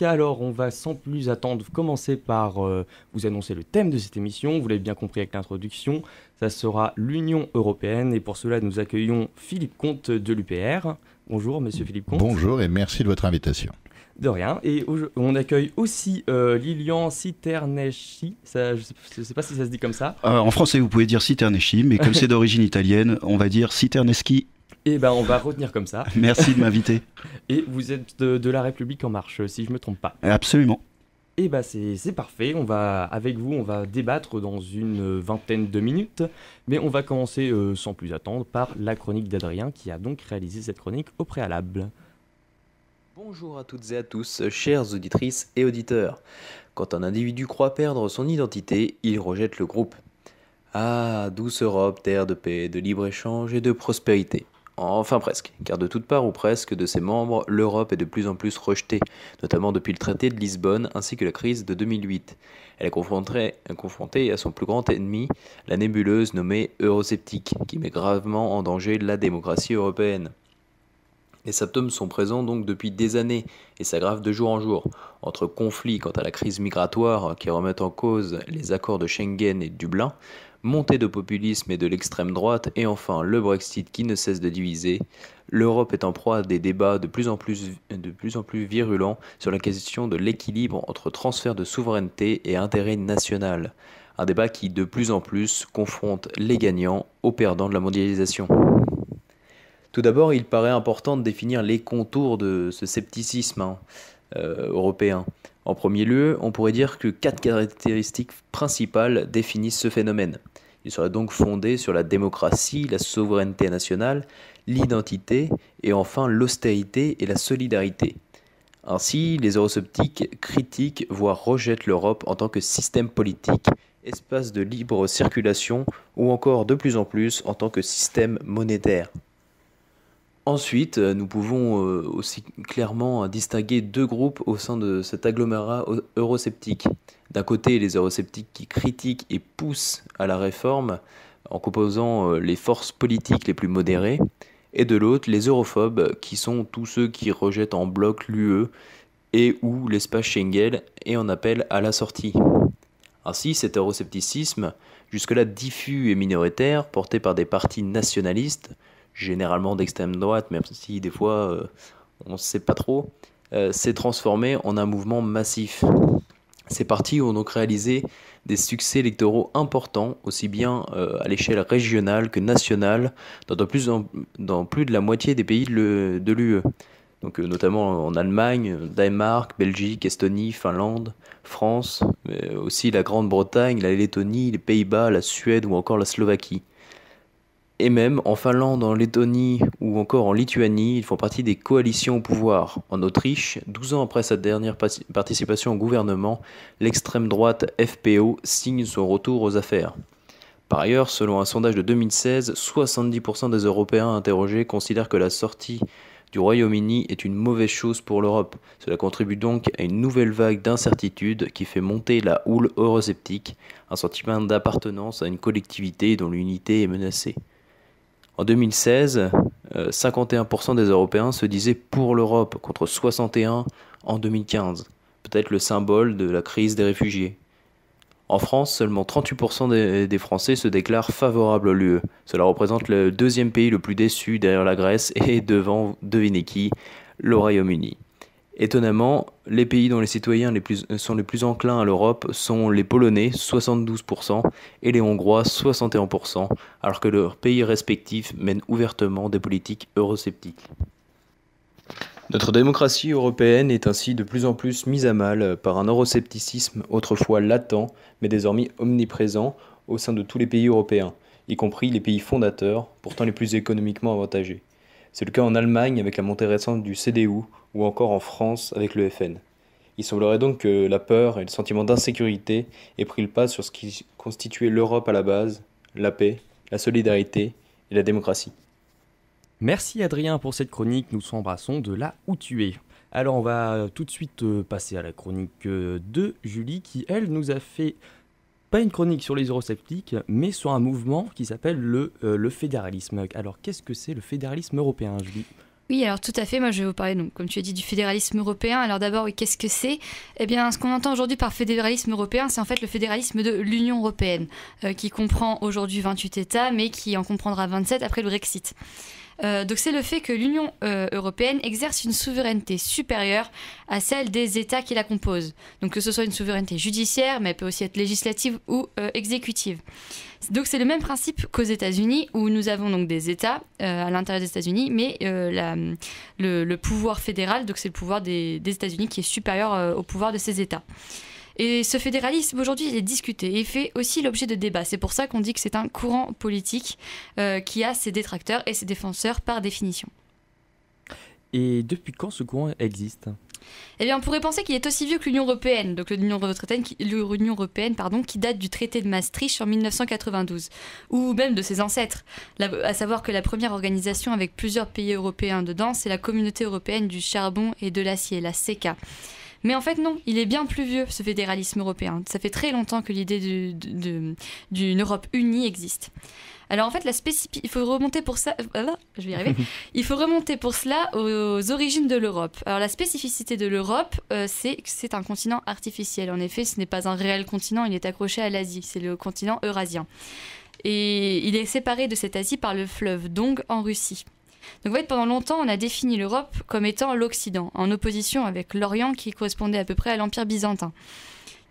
Alors, on va sans plus attendre commencer par vous annoncer le thème de cette émission. Vous l'avez bien compris avec l'introduction, ça sera l'Union européenne. Et pour cela, nous accueillons Philippe Comte de l'UPR. Bonjour, monsieur Philippe Comte. Bonjour et merci de votre invitation. De rien. Et on accueille aussi Lilian Citerneschi. Je ne sais pas si ça se dit comme ça. En français, vous pouvez dire Citerneschi, mais comme c'est d'origine italienne, on va dire Citerneschi. Eh ben, on va retenir comme ça. Merci de m'inviter. Et vous êtes de La République En Marche, si je ne me trompe pas. Absolument. Eh ben, c'est parfait. Avec vous, on va débattre dans une vingtaine de minutes. Mais on va commencer sans plus attendre par la chronique d'Adrien, qui a donc réalisé cette chronique au préalable. Bonjour à toutes et à tous, chères auditrices et auditeurs. Quand un individu croit perdre son identité, il rejette le groupe. Ah, douce Europe, terre de paix, de libre-échange et de prospérité. Enfin presque, car de toutes parts ou presque de ses membres, l'Europe est de plus en plus rejetée, notamment depuis le traité de Lisbonne ainsi que la crise de 2008. Elle est confrontée à son plus grand ennemi, la nébuleuse nommée eurosceptique, qui met gravement en danger la démocratie européenne. Les symptômes sont présents donc depuis des années et s'aggravent de jour en jour, entre conflits quant à la crise migratoire qui remettent en cause les accords de Schengen et de Dublin, montée de populisme et de l'extrême droite et enfin le Brexit qui ne cesse de diviser. L'Europe est en proie à des débats de plus en plus virulents sur la question de l'équilibre entre transfert de souveraineté et intérêt national. Un débat qui de plus en plus confronte les gagnants aux perdants de la mondialisation. Tout d'abord, il paraît important de définir les contours de ce scepticisme européen. En premier lieu, on pourrait dire que 4 caractéristiques principales définissent ce phénomène. Il serait donc fondé sur la démocratie, la souveraineté nationale, l'identité et enfin l'austérité et la solidarité. Ainsi, les eurosceptiques critiquent voire rejettent l'Europe en tant que système politique, espace de libre circulation ou encore de plus en plus en tant que système monétaire. Ensuite, nous pouvons aussi clairement distinguer deux groupes au sein de cet agglomérat eurosceptique. D'un côté, les eurosceptiques qui critiquent et poussent à la réforme en composant les forces politiques les plus modérées, et de l'autre, les europhobes qui sont tous ceux qui rejettent en bloc l'UE et ou l'espace Schengen et en appellent à la sortie. Ainsi, cet euroscepticisme, jusque-là diffus et minoritaire, porté par des partis nationalistes, généralement d'extrême droite, même si des fois on ne sait pas trop, s'est transformé en un mouvement massif. Ces partis ont donc réalisé des succès électoraux importants, aussi bien à l'échelle régionale que nationale, dans plus de la moitié des pays de l'UE. Donc, notamment en Allemagne, Danemark, Belgique, Estonie, Finlande, France, mais aussi la Grande-Bretagne, la Lettonie, les Pays-Bas, la Suède ou encore la Slovaquie. Et même en Finlande, en Lettonie ou encore en Lituanie, ils font partie des coalitions au pouvoir. En Autriche, 12 ans après sa dernière participation au gouvernement, l'extrême droite FPO signe son retour aux affaires. Par ailleurs, selon un sondage de 2016, 70% des Européens interrogés considèrent que la sortie du Royaume-Uni est une mauvaise chose pour l'Europe. Cela contribue donc à une nouvelle vague d'incertitude qui fait monter la houle eurosceptique, un sentiment d'appartenance à une collectivité dont l'unité est menacée. En 2016, 51% des Européens se disaient pour l'Europe, contre 61% en 2015, peut-être le symbole de la crise des réfugiés. En France, seulement 38% des Français se déclarent favorables à l'UE. Cela représente le deuxième pays le plus déçu derrière la Grèce et devant, devinez qui, le Royaume-Uni. Étonnamment, les pays dont les citoyens sont les plus enclins à l'Europe sont les Polonais, 72%, et les Hongrois, 61%, alors que leurs pays respectifs mènent ouvertement des politiques eurosceptiques. Notre démocratie européenne est ainsi de plus en plus mise à mal par un euroscepticisme autrefois latent, mais désormais omniprésent au sein de tous les pays européens, y compris les pays fondateurs, pourtant les plus économiquement avantagés. C'est le cas en Allemagne avec la montée récente du CDU ou encore en France avec le FN. Il semblerait donc que la peur et le sentiment d'insécurité aient pris le pas sur ce qui constituait l'Europe à la base, la paix, la solidarité et la démocratie. Merci Adrien pour cette chronique, nous s'embrassons de là où tu es. Alors on va tout de suite passer à la chronique de Julie qui elle nous a fait pas une chronique sur les eurosceptiques mais sur un mouvement qui s'appelle le fédéralisme. Alors qu'est-ce que c'est le fédéralisme européen Julie ? Oui, alors tout à fait. Moi, je vais vous parler, donc, comme tu as dit, du fédéralisme européen. Alors d'abord, oui, qu'est-ce que c'est ? Eh bien, ce qu'on entend aujourd'hui par fédéralisme européen, c'est en fait le fédéralisme de l'Union européenne, qui comprend aujourd'hui 28 États, mais qui en comprendra 27 après le Brexit. Donc c'est le fait que l'Union européenne exerce une souveraineté supérieure à celle des États qui la composent. Donc que ce soit une souveraineté judiciaire, mais elle peut aussi être législative ou exécutive. Donc c'est le même principe qu'aux États-Unis, où nous avons donc des États à l'intérieur des États-Unis, mais le pouvoir fédéral, donc c'est le pouvoir des États-Unis qui est supérieur au pouvoir de ces États. Et ce fédéralisme, aujourd'hui, il est discuté et fait aussi l'objet de débats. C'est pour ça qu'on dit que c'est un courant politique qui a ses détracteurs et ses défenseurs par définition. Et depuis quand ce courant existe ? Eh bien, on pourrait penser qu'il est aussi vieux que l'Union européenne, donc l'Union européenne, qui date du traité de Maastricht en 1992, ou même de ses ancêtres, à savoir que la première organisation avec plusieurs pays européens dedans, c'est la Communauté européenne du charbon et de l'acier, la CECA. Mais en fait, non, il est bien plus vieux, ce fédéralisme européen. Ça fait très longtemps que l'idée d'une Europe unie existe. Alors en fait, il faut remonter pour ça... je vais y arriver. Il faut remonter pour cela aux origines de l'Europe. Alors la spécificité de l'Europe, c'est que c'est un continent artificiel. En effet, ce n'est pas un réel continent, il est accroché à l'Asie. C'est le continent eurasien. Et il est séparé de cette Asie par le fleuve Dong en Russie. Donc en fait, pendant longtemps, on a défini l'Europe comme étant l'Occident, en opposition avec l'Orient qui correspondait à peu près à l'Empire byzantin.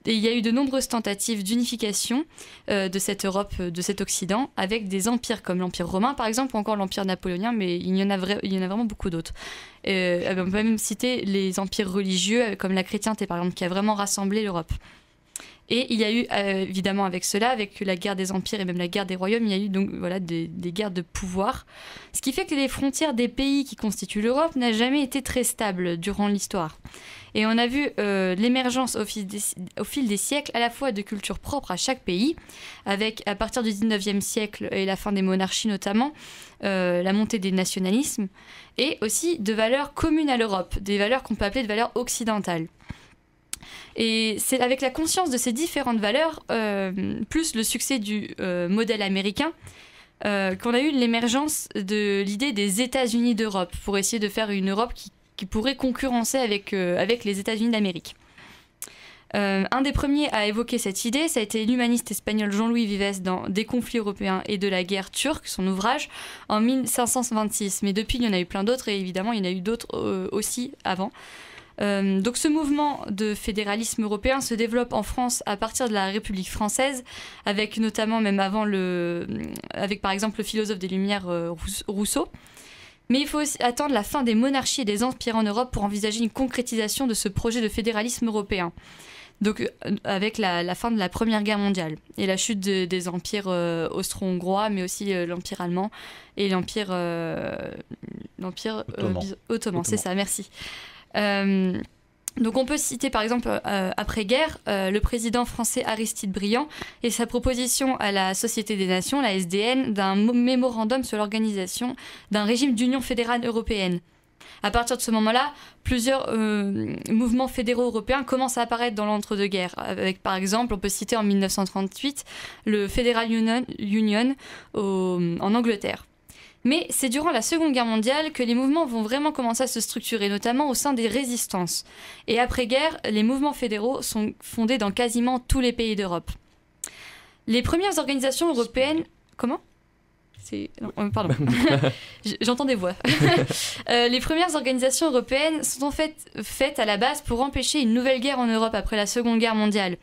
Et il y a eu de nombreuses tentatives d'unification de cette Europe, de cet Occident, avec des empires comme l'Empire romain, par exemple, ou encore l'Empire napoléonien, mais il y en a vraiment beaucoup d'autres. On peut même citer les empires religieux, comme la chrétienté, par exemple, qui a vraiment rassemblé l'Europe. Et il y a eu, évidemment, avec cela, avec la guerre des empires et même la guerre des royaumes, il y a eu donc des guerres de pouvoir. Ce qui fait que les frontières des pays qui constituent l'Europe n'ont jamais été très stables durant l'histoire. Et on a vu l'émergence au fil des siècles à la fois de cultures propres à chaque pays, avec à partir du 19e siècle et la fin des monarchies notamment, la montée des nationalismes, et aussi de valeurs communes à l'Europe, des valeurs qu'on peut appeler de valeurs occidentales. Et c'est avec la conscience de ces différentes valeurs, plus le succès du modèle américain, qu'on a eu l'émergence de l'idée des États-Unis d'Europe, pour essayer de faire une Europe qui pourrait concurrencer avec les États-Unis d'Amérique. Un des premiers à évoquer cette idée, ça a été l'humaniste espagnol Jean-Louis Vives dans Des conflits européens et de la guerre turque, son ouvrage, en 1526. Mais depuis, il y en a eu plein d'autres, et évidemment, il y en a eu d'autres aussi avant. Donc ce mouvement de fédéralisme européen se développe en France à partir de la République française, avec notamment, même avant, avec par exemple le philosophe des Lumières Rousseau. Mais il faut aussi attendre la fin des monarchies et des empires en Europe pour envisager une concrétisation de ce projet de fédéralisme européen. Donc avec la fin de la Première Guerre mondiale et la chute des empires austro-hongrois, mais aussi l'empire allemand et l'empire ottoman. C'est ça, merci. Donc on peut citer par exemple après-guerre le président français Aristide Briand et sa proposition à la Société des Nations, la SDN, d'un mémorandum sur l'organisation d'un régime d'union fédérale européenne. À partir de ce moment-là, plusieurs mouvements fédéraux européens commencent à apparaître dans l'entre-deux-guerres. Avec par exemple, on peut citer en 1938 le Federal Union en Angleterre. Mais c'est durant la Seconde Guerre mondiale que les mouvements vont vraiment commencer à se structurer, notamment au sein des résistances. Et après-guerre, les mouvements fédéraux sont fondés dans quasiment tous les pays d'Europe. Les premières organisations européennes... Comment ? Pardon. J'entends des voix. Les premières organisations européennes sont en fait faites à la base pour empêcher une nouvelle guerre en Europe après la Seconde Guerre mondiale.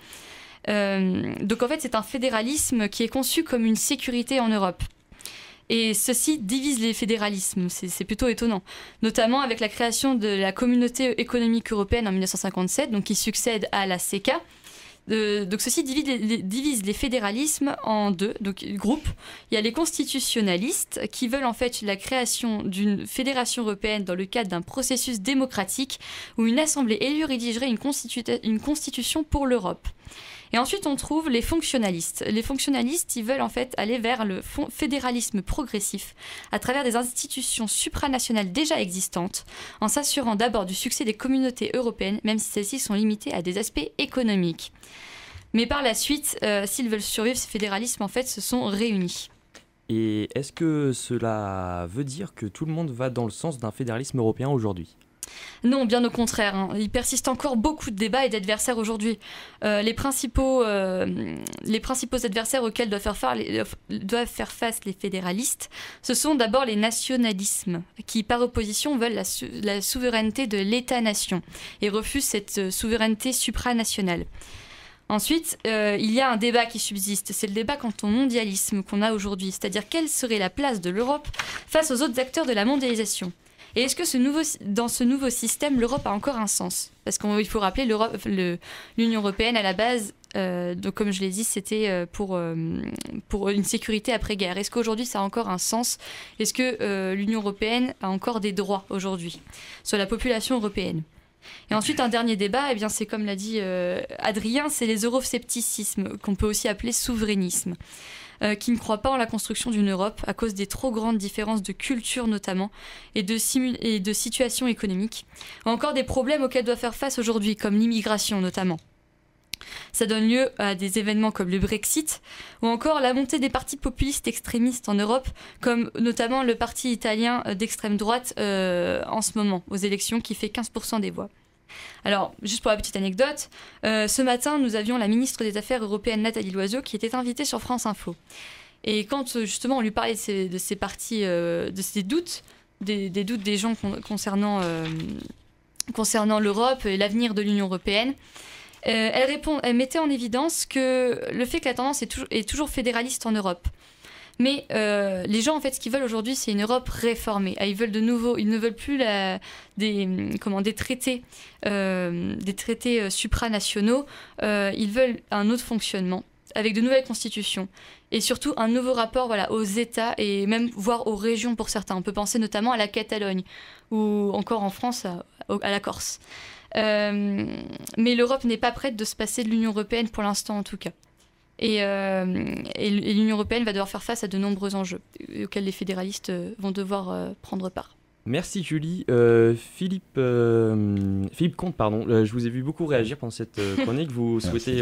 Donc en fait, c'est un fédéralisme qui est conçu comme une sécurité en Europe. Et ceci divise les fédéralismes, c'est plutôt étonnant. Notamment avec la création de la Communauté économique européenne en 1957, donc qui succède à la CECA. Donc ceci divise les fédéralismes en deux groupes. Il y a les constitutionnalistes qui veulent en fait la création d'une fédération européenne dans le cadre d'un processus démocratique où une assemblée élue rédigerait une constitution pour l'Europe. Et ensuite, on trouve les fonctionnalistes. Les fonctionnalistes, ils veulent en fait aller vers le fédéralisme progressif à travers des institutions supranationales déjà existantes, en s'assurant d'abord du succès des communautés européennes, même si celles-ci sont limitées à des aspects économiques. Mais par la suite, s'ils veulent survivre, ces fédéralismes en fait se sont réunis. Et est-ce que cela veut dire que tout le monde va dans le sens d'un fédéralisme européen aujourd'hui ? Non, bien au contraire. Il persiste encore beaucoup de débats et d'adversaires aujourd'hui. Les principaux adversaires auxquels doivent faire face les fédéralistes, ce sont d'abord les nationalismes, qui par opposition veulent la souveraineté de l'État-nation et refusent cette souveraineté supranationale. Ensuite, il y a un débat qui subsiste, c'est le débat quant au mondialisme qu'on a aujourd'hui, c'est-à-dire quelle serait la place de l'Europe face aux autres acteurs de la mondialisation. Et est-ce que dans ce nouveau système, l'Europe a encore un sens ? Parce qu'il faut rappeler, l'Union européenne, à la base, donc comme je l'ai dit, c'était pour une sécurité après-guerre. Est-ce qu'aujourd'hui, ça a encore un sens ? Est-ce que l'Union européenne a encore des droits aujourd'hui sur la population européenne ? Et ensuite, un dernier débat, c'est comme l'a dit Adrien, c'est les euroscepticismes, qu'on peut aussi appeler souverainisme, qui ne croient pas en la construction d'une Europe à cause des trop grandes différences de culture notamment et de situation économique. Encore des problèmes auxquels doit faire face aujourd'hui, comme l'immigration notamment. Ça donne lieu à des événements comme le Brexit ou encore la montée des partis populistes extrémistes en Europe, comme notamment le parti italien d'extrême droite en ce moment, aux élections, qui fait 15% des voix. Alors, juste pour la petite anecdote, ce matin, nous avions la ministre des Affaires européennes, Nathalie Loiseau, qui était invitée sur France Info. Et quand justement on lui parlait de ces partis, de ces doutes, des doutes des gens concernant l'Europe et l'avenir de l'Union européenne, elle mettait en évidence que le fait que la tendance est toujours fédéraliste en Europe. Mais les gens, en fait, ce qu'ils veulent aujourd'hui, c'est une Europe réformée. Ils veulent de nouveau, ils ne veulent plus des traités supranationaux. Ils veulent un autre fonctionnement, avec de nouvelles constitutions. Et surtout, un nouveau rapport aux États et même voire aux régions pour certains. On peut penser notamment à la Catalogne, ou encore en France, à la Corse. Mais l'Europe n'est pas prête de se passer de l'Union européenne pour l'instant, en tout cas. Et l'Union européenne va devoir faire face à de nombreux enjeux auxquels les fédéralistes vont devoir prendre part. Merci Julie. Philippe Comte, je vous ai vu beaucoup réagir pendant cette chronique. Vous souhaitez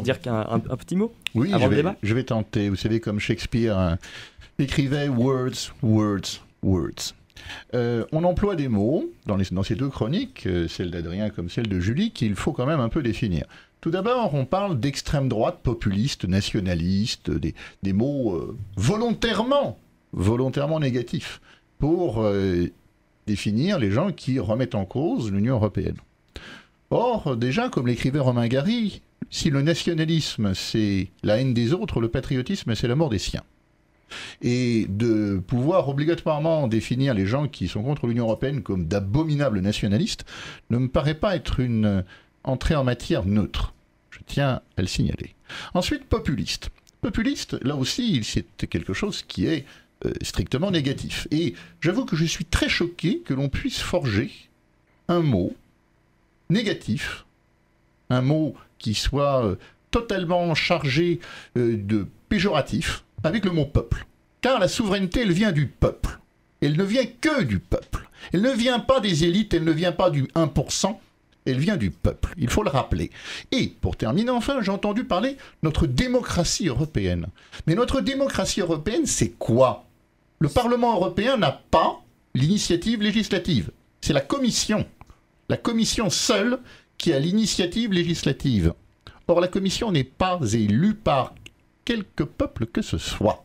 dire un petit mot avant le débat ? Je vais tenter. Vous savez, comme Shakespeare écrivait « words, words, words ». On emploie des mots dans ces deux chroniques, celle d'Adrien comme celle de Julie, qu'il faut quand même un peu définir. Tout d'abord, on parle d'extrême droite, populiste, nationaliste, des mots volontairement négatifs pour définir les gens qui remettent en cause l'Union européenne. Or, déjà, comme l'écrivait Romain Gary, si le nationalisme c'est la haine des autres, le patriotisme c'est l'amour des siens. Et de pouvoir obligatoirement définir les gens qui sont contre l'Union européenne comme d'abominables nationalistes ne me paraît pas être une entrée en matière neutre. Je tiens à le signaler. Ensuite, populiste. Populiste, là aussi, c'est quelque chose qui est strictement négatif. Et j'avoue que je suis très choqué que l'on puisse forger un mot négatif, un mot qui soit totalement chargé de péjoratif, avec le mot peuple. Car la souveraineté, elle vient du peuple. Elle ne vient que du peuple. Elle ne vient pas des élites, elle ne vient pas du 1%, elle vient du peuple. Il faut le rappeler. Et, pour terminer enfin, j'ai entendu parler de notre démocratie européenne. Mais notre démocratie européenne, c'est quoi ? Le Parlement européen n'a pas l'initiative législative. C'est la Commission seule qui a l'initiative législative. Or, la Commission n'est pas élue par quelque peuple que ce soit.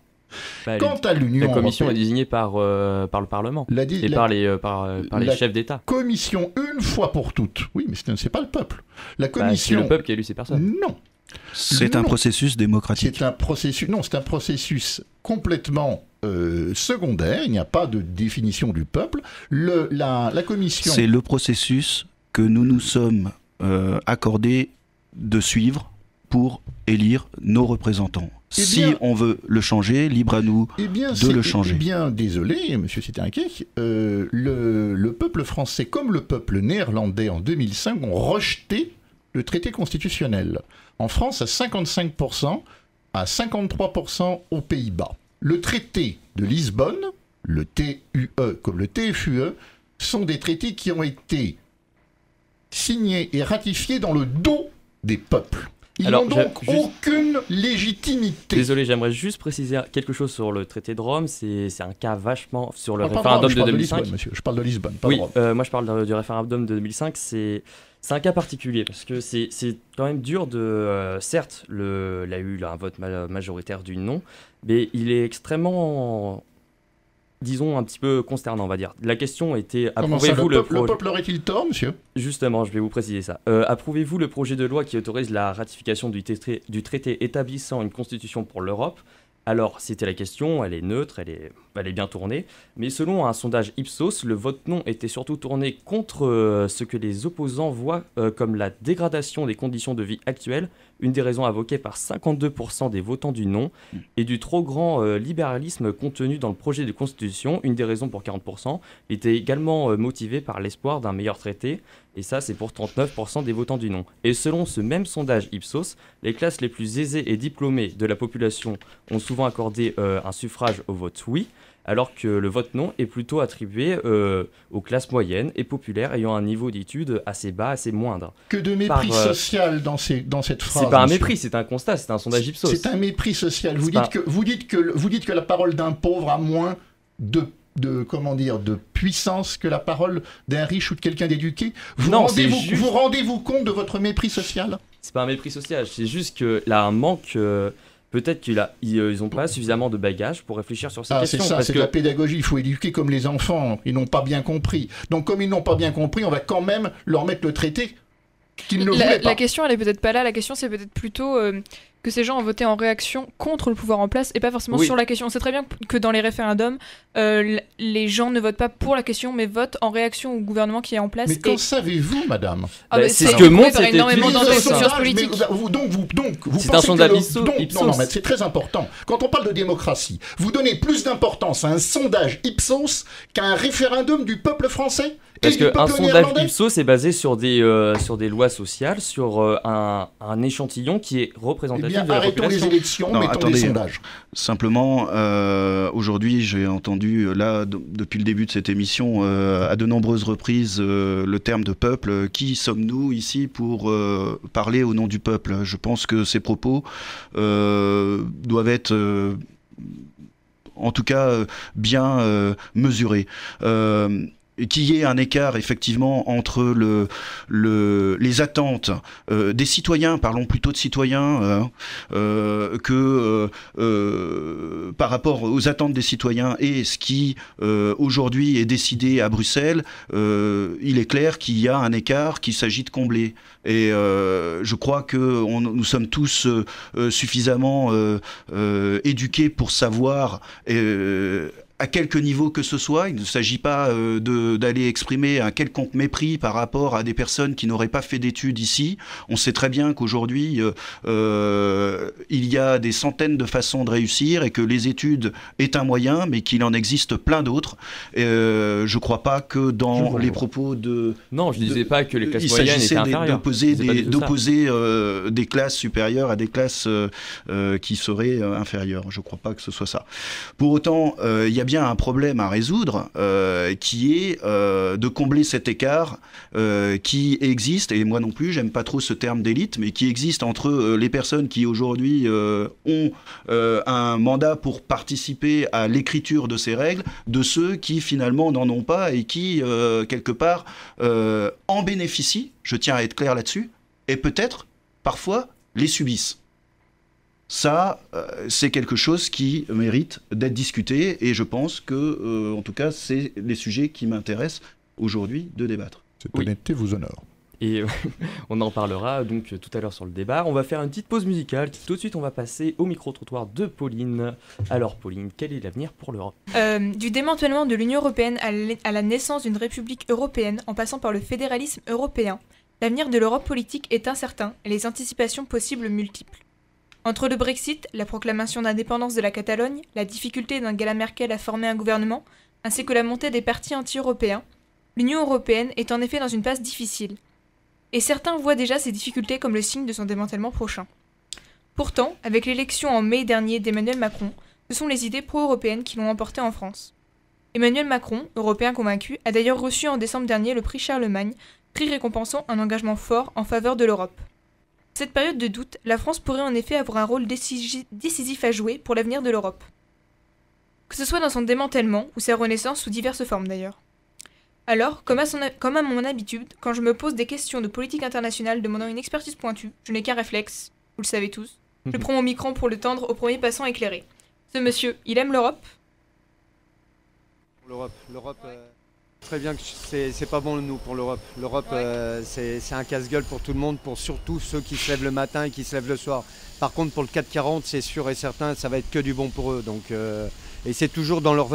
Quant à l'Union la Commission européenne, est désignée par le Parlement par les chefs d'État. Commission, une fois pour toutes. Oui, mais c'est pas le peuple. La Commission... c'est le peuple qui a élu ces personnes. Non. C'est un processus démocratique. C'est un processus complètement secondaire. Il n'y a pas de définition du peuple. La Commission... C'est le processus que nous nous sommes accordés de suivre pour élire nos représentants. Si on veut le changer, libre à nous de le changer. Eh bien, désolé, monsieur Citerinquet, le peuple français comme le peuple néerlandais en 2005 ont rejeté le traité constitutionnel. En France, à 55%, à 53% aux Pays-Bas. Le traité de Lisbonne, le TUE comme le TFUE, sont des traités qui ont été signés et ratifiés dans le dos des peuples. Ils Alors, n'ont donc aucune légitimité. Désolé, j'aimerais juste préciser quelque chose sur le traité de Rome. C'est un cas vachement sur le Je parle référendum je de parle 2005. Lisbonne, monsieur. Je parle de Lisbonne, pas Oui, de Rome. moi je parle du référendum de 2005. C'est un cas particulier parce que c'est quand même dur de. Certes, il a eu un vote majoritaire du non, mais il est extrêmement, disons, un petit peu consternant, on va dire. La question était Comment ça, approuvez-vous le projet. peuple aurait-il tort, monsieur? Justement, je vais vous préciser ça. Approuvez-vous le projet de loi qui autorise la ratification du traité établissant une constitution pour l'Europe? Alors, c'était la question, elle est neutre, elle est bien tournée, mais selon un sondage Ipsos, le vote non était surtout tourné contre ce que les opposants voient comme la dégradation des conditions de vie actuelles, une des raisons invoquées par 52% des votants du non, et du trop grand libéralisme contenu dans le projet de constitution, une des raisons pour 40%, était également motivé par l'espoir d'un meilleur traité, et ça c'est pour 39% des votants du non. Et selon ce même sondage Ipsos, les classes les plus aisées et diplômées de la population ont souvent accordé un suffrage au vote oui, alors que le vote non est plutôt attribué aux classes moyennes et populaires ayant un niveau d'études assez bas, assez moindre. Que de mépris social dans cette phrase. C'est pas un monsieur. mépris, c'est un constat, c'est un sondage Ipsos. C'est un mépris social. Vous C'est dites que la parole d'un pauvre a moins de puissance que la parole d'un riche ou de quelqu'un d'éduqué. Non, c'est juste- Vous rendez-vous compte de votre mépris social? C'est pas un mépris social, c'est juste qu'il a un manque. Peut-être qu'ils n'ont pas suffisamment de bagages pour réfléchir sur ces Ah, c'est questions. ça, parce c'est que de la pédagogie. Il faut éduquer comme les enfants. Ils n'ont pas bien compris. Donc, comme ils n'ont pas bien compris, on va quand même leur mettre le traité qu'ils ne voulaient pas. La question, elle est peut-être pas là. La question, c'est peut-être plutôt que ces gens ont voté en réaction contre le pouvoir en place et pas forcément Oui. sur la question. On sait très bien que dans les référendums, les gens ne votent pas pour la question, mais votent en réaction au gouvernement qui est en place. Mais qu'en savez-vous, madame? Ah, Bah, mais c'est ce que montre par cette énormément étude. d'enquêtes C'est sur un sciences sondage, mais politiques. vous C'est pensez un sondage que Ipsos. non, mais c'est très important. Quand on parle de démocratie, vous donnez plus d'importance à un sondage Ipsos qu'à un référendum du peuple français et Parce du qu'un peuple sondage néerlandais. Ipsos est basé sur des lois sociales, sur un échantillon qui est Eh représentatif bien, de la arrêtons les population. élections, Non, mettons attendez. des sondages. Simplement, aujourd'hui, j'ai entendu, là, depuis le début de cette émission, à de nombreuses reprises, le terme de peuple. Qui sommes-nous ici pour parler au nom du peuple? Je pense que ces propos doivent être, en tout cas, bien mesurés. Qu'il y ait un écart effectivement entre les attentes des citoyens, parlons plutôt de citoyens, que par rapport aux attentes des citoyens et ce qui aujourd'hui est décidé à Bruxelles, il est clair qu'il y a un écart qu'il s'agit de combler. Et je crois que nous sommes tous suffisamment éduqués pour savoir à quelque niveau que ce soit. Il ne s'agit pas d'aller exprimer un quelconque mépris par rapport à des personnes qui n'auraient pas fait d'études ici. On sait très bien qu'aujourd'hui, il y a des centaines de façons de réussir et que les études est un moyen, mais qu'il en existe plein d'autres. Je ne crois pas que dans les propos de... Non, je ne disais pas que les classes il moyennes s'agissait étaient inférieures. d'opposer des classes supérieures à des classes qui seraient inférieures. Je ne crois pas que ce soit ça. Pour autant, il y a bien un problème à résoudre qui est de combler cet écart qui existe, et moi non plus, j'aime pas trop ce terme d'élite, mais qui existe entre les personnes qui aujourd'hui ont un mandat pour participer à l'écriture de ces règles, de ceux qui finalement n'en ont pas et qui, quelque part, en bénéficient, je tiens à être clair là-dessus, et peut-être, parfois, les subissent. Ça, c'est quelque chose qui mérite d'être discuté et je pense que, en tout cas, c'est les sujets qui m'intéressent aujourd'hui de débattre. Cette honnêteté vous honore. Et on en parlera donc tout à l'heure sur le débat. On va faire une petite pause musicale. Tout de suite, on va passer au micro-trottoir de Pauline. Alors, Pauline, quel est l'avenir pour l'Europe? Du démantèlement de l'Union européenne à la naissance d'une république européenne en passant par le fédéralisme européen, l'avenir de l'Europe politique est incertain et les anticipations possibles multiples. Entre le Brexit, la proclamation d'indépendance de la Catalogne, la difficulté d'Angela Merkel à former un gouvernement, ainsi que la montée des partis anti-européens, l'Union européenne est en effet dans une passe difficile. Et certains voient déjà ces difficultés comme le signe de son démantèlement prochain. Pourtant, avec l'élection en mai dernier d'Emmanuel Macron, ce sont les idées pro-européennes qui l'ont emporté en France. Emmanuel Macron, européen convaincu, a d'ailleurs reçu en décembre dernier le prix Charlemagne, prix récompensant un engagement fort en faveur de l'Europe. Cette période de doute, la France pourrait en effet avoir un rôle décisif à jouer pour l'avenir de l'Europe. Que ce soit dans son démantèlement ou sa renaissance sous diverses formes d'ailleurs. Alors, comme à mon habitude, quand je me pose des questions de politique internationale demandant une expertise pointue, je n'ai qu'un réflexe, vous le savez tous. Je prends mon micro pour le tendre au premier passant éclairé. Ce monsieur, il aime l'Europe ? L'Europe, très bien que c'est pas bon nous pour l'Europe. L'Europe, c'est un casse-gueule pour tout le monde, pour surtout ceux qui se lèvent le matin et qui se lèvent le soir. Par contre, pour le 440, c'est sûr et certain, ça va être que du bon pour eux. Donc, et c'est toujours dans leur,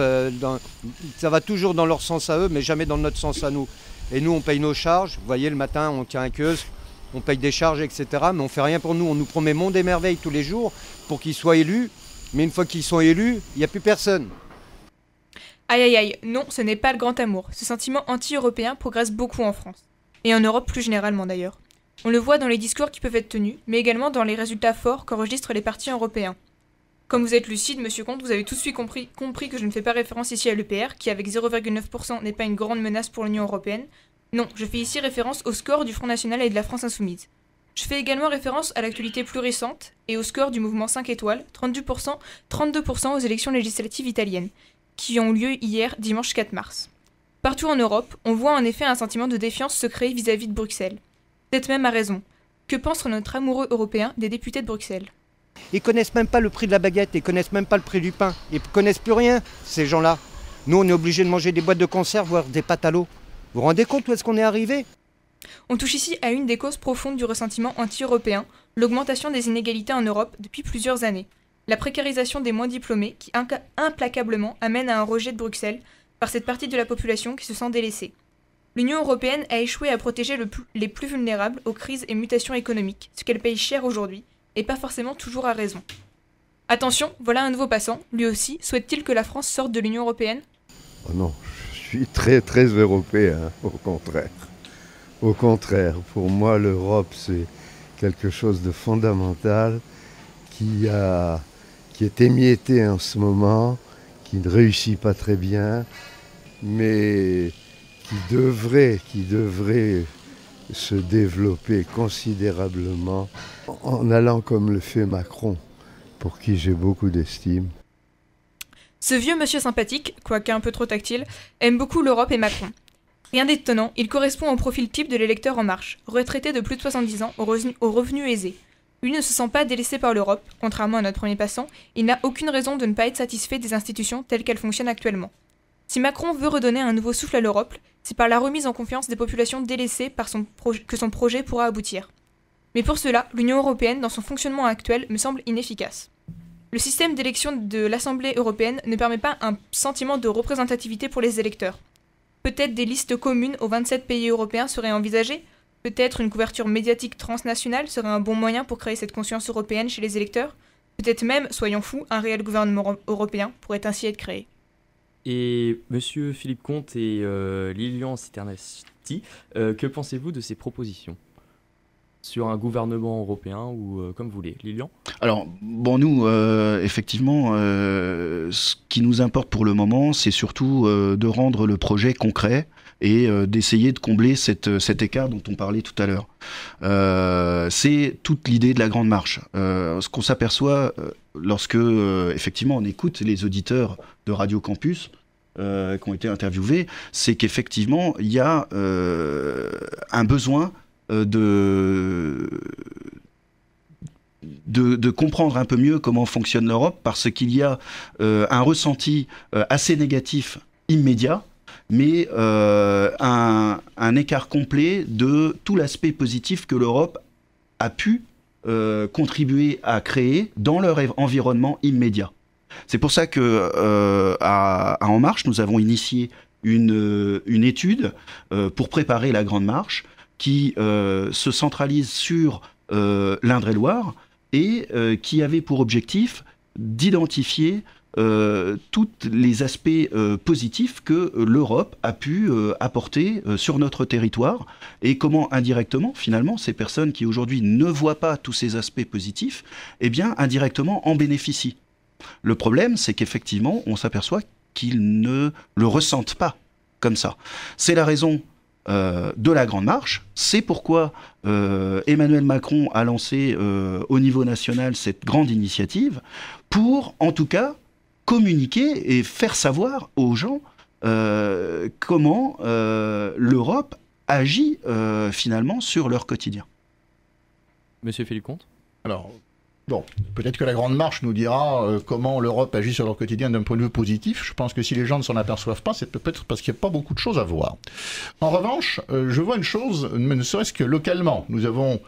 ça va toujours dans leur sens à eux, mais jamais dans notre sens à nous. Et nous, on paye nos charges. Vous voyez, le matin, on tient un kiosque, on paye des charges, etc. Mais on fait rien pour nous. On nous promet monde et merveille tous les jours pour qu'ils soient élus. Mais une fois qu'ils sont élus, il n'y a plus personne. Aïe aïe aïe, non, ce n'est pas le grand amour. Ce sentiment anti-européen progresse beaucoup en France. Et en Europe plus généralement d'ailleurs. On le voit dans les discours qui peuvent être tenus, mais également dans les résultats forts qu'enregistrent les partis européens. Comme vous êtes lucide, monsieur Comte, vous avez tout de suite compris que je ne fais pas référence ici à l'EPR, qui avec 0,9% n'est pas une grande menace pour l'Union européenne. Non, je fais ici référence au score du Front National et de la France Insoumise. Je fais également référence à l'actualité plus récente et au score du mouvement 5 étoiles, 32% aux élections législatives italiennes, qui ont lieu hier, dimanche 4 mars. Partout en Europe, on voit en effet un sentiment de défiance se créer vis-à-vis de Bruxelles. Peut-être même à raison. Que pense notre amoureux européen des députés de Bruxelles ? Ils connaissent même pas le prix de la baguette, ils connaissent même pas le prix du pain. Ils connaissent plus rien, ces gens-là. Nous, on est obligés de manger des boîtes de conserve, voire des pâtes à l'eau. Vous vous rendez compte où est-ce qu'on est arrivé ? On touche ici à une des causes profondes du ressentiment anti-européen, l'augmentation des inégalités en Europe depuis plusieurs années. La précarisation des moins diplômés qui implacablement amène à un rejet de Bruxelles par cette partie de la population qui se sent délaissée. L'Union européenne a échoué à protéger les plus vulnérables aux crises et mutations économiques, ce qu'elle paye cher aujourd'hui, et pas forcément toujours à raison. Attention, voilà un nouveau passant, lui aussi, souhaite-t-il que la France sorte de l'Union européenne ? Oh non, je suis très très européen, au contraire. Au contraire, pour moi l'Europe c'est quelque chose de fondamental qui est émietté en ce moment, qui ne réussit pas très bien, mais qui devrait se développer considérablement en allant comme le fait Macron, pour qui j'ai beaucoup d'estime. Ce vieux monsieur sympathique, quoique un peu trop tactile, aime beaucoup l'Europe et Macron. Rien d'étonnant, il correspond au profil type de l'électeur En Marche, retraité de plus de 70 ans, aux revenus aisés. Lui ne se sent pas délaissé par l'Europe, contrairement à notre premier passant, il n'a aucune raison de ne pas être satisfait des institutions telles qu'elles fonctionnent actuellement. Si Macron veut redonner un nouveau souffle à l'Europe, c'est par la remise en confiance des populations délaissées que son projet pourra aboutir. Mais pour cela, l'Union européenne, dans son fonctionnement actuel, me semble inefficace. Le système d'élection de l'Assemblée européenne ne permet pas un sentiment de représentativité pour les électeurs. Peut-être des listes communes aux 27 pays européens seraient envisagées ? Peut-être une couverture médiatique transnationale serait un bon moyen pour créer cette conscience européenne chez les électeurs ? Peut-être même, soyons fous, un réel gouvernement européen pourrait ainsi être créé. Et monsieur Philippe Comte et Lilian Citernesti, que pensez-vous de ces propositions sur un gouvernement européen ou comme vous voulez, Lilian ? Alors, bon, nous, effectivement, ce qui nous importe pour le moment, c'est surtout de rendre le projet concret et d'essayer de combler cet écart dont on parlait tout à l'heure. C'est toute l'idée de la Grande Marche. Ce qu'on s'aperçoit lorsque, effectivement, on écoute les auditeurs de Radio Campus qui ont été interviewés, c'est qu'effectivement, il y a un besoin de comprendre un peu mieux comment fonctionne l'Europe, parce qu'il y a un ressenti assez négatif immédiat, mais un écart complet de tout l'aspect positif que l'Europe a pu contribuer à créer dans leur environnement immédiat. C'est pour ça que à En Marche, nous avons initié une étude pour préparer la Grande Marche qui se centralise sur l'Indre-et-Loire et qui avait pour objectif d'identifier tous les aspects positifs que l'Europe a pu apporter sur notre territoire et comment indirectement, finalement, ces personnes qui aujourd'hui ne voient pas tous ces aspects positifs, eh bien, indirectement en bénéficient. Le problème, c'est qu'effectivement, on s'aperçoit qu'ils ne le ressentent pas comme ça. C'est la raison de la Grande Marche. C'est pourquoi Emmanuel Macron a lancé au niveau national cette grande initiative pour, en tout cas, communiquer et faire savoir aux gens comment l'Europe agit finalement sur leur quotidien. Monsieur Philippe Comte ? Alors, bon, peut-être que la Grande Marche nous dira comment l'Europe agit sur leur quotidien d'un point de vue positif. Je pense que si les gens ne s'en aperçoivent pas, c'est peut-être parce qu'il n'y a pas beaucoup de choses à voir. En revanche, je vois une chose, ne serait-ce que localement. Nous avons,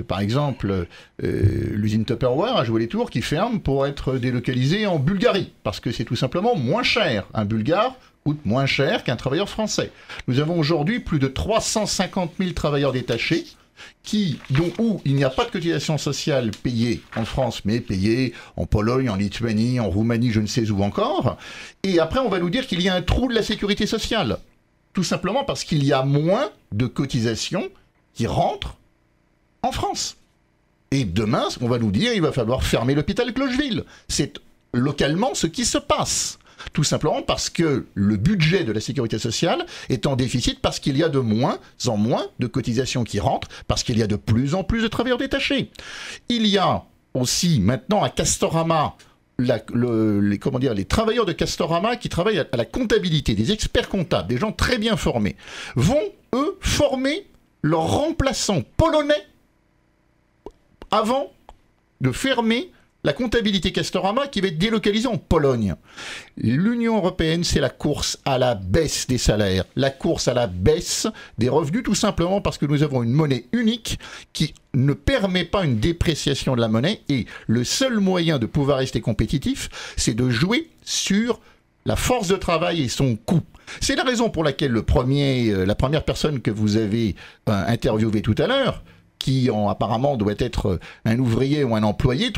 par exemple, l'usine Tupperware à Jouer-les-Tours qui ferme pour être délocalisée en Bulgarie, parce que c'est tout simplement moins cher. Un Bulgare coûte moins cher qu'un travailleur français. Nous avons aujourd'hui plus de 350 000 travailleurs détachés, où il n'y a pas de cotisation sociale payée en France, mais payée en Pologne, en Lituanie, en Roumanie, je ne sais où encore. Et après, on va nous dire qu'il y a un trou de la sécurité sociale. Tout simplement parce qu'il y a moins de cotisations qui rentrent en France. Et demain, on va nous dire qu'il va falloir fermer l'hôpital Clocheville. C'est localement ce qui se passe. Tout simplement parce que le budget de la sécurité sociale est en déficit, parce qu'il y a de moins en moins de cotisations qui rentrent, parce qu'il y a de plus en plus de travailleurs détachés. Il y a aussi maintenant à Castorama les travailleurs de Castorama qui travaillent à la comptabilité, des experts comptables, des gens très bien formés, vont, eux, former leurs remplaçants polonais avant de fermer la comptabilité Castorama qui va être délocalisée en Pologne. L'Union européenne, c'est la course à la baisse des salaires, la course à la baisse des revenus, tout simplement parce que nous avons une monnaie unique qui ne permet pas une dépréciation de la monnaie, et le seul moyen de pouvoir rester compétitif, c'est de jouer sur la force de travail et son coût. C'est la raison pour laquelle la première personne que vous avez interviewée tout à l'heure, qui apparemment doit être un ouvrier ou un employé, il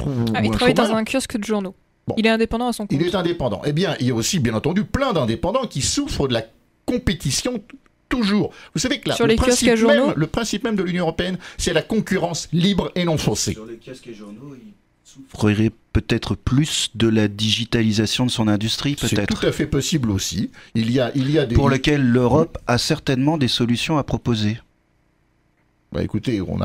travaille dans un kiosque de journaux. Bon. Il est indépendant à son compte. Il est indépendant. Eh bien, il y a aussi, bien entendu, plein d'indépendants qui souffrent de la compétition toujours. Vous savez que le principe même de l'Union européenne, c'est la concurrence libre et non faussée. Sur les kiosques et journaux, il souffrirait peut-être plus de la digitalisation de son industrie, peut-être. C'est tout à fait possible aussi. Il y a des... Pour lequel l'Europe a certainement des solutions à proposer. Bah écoutez, on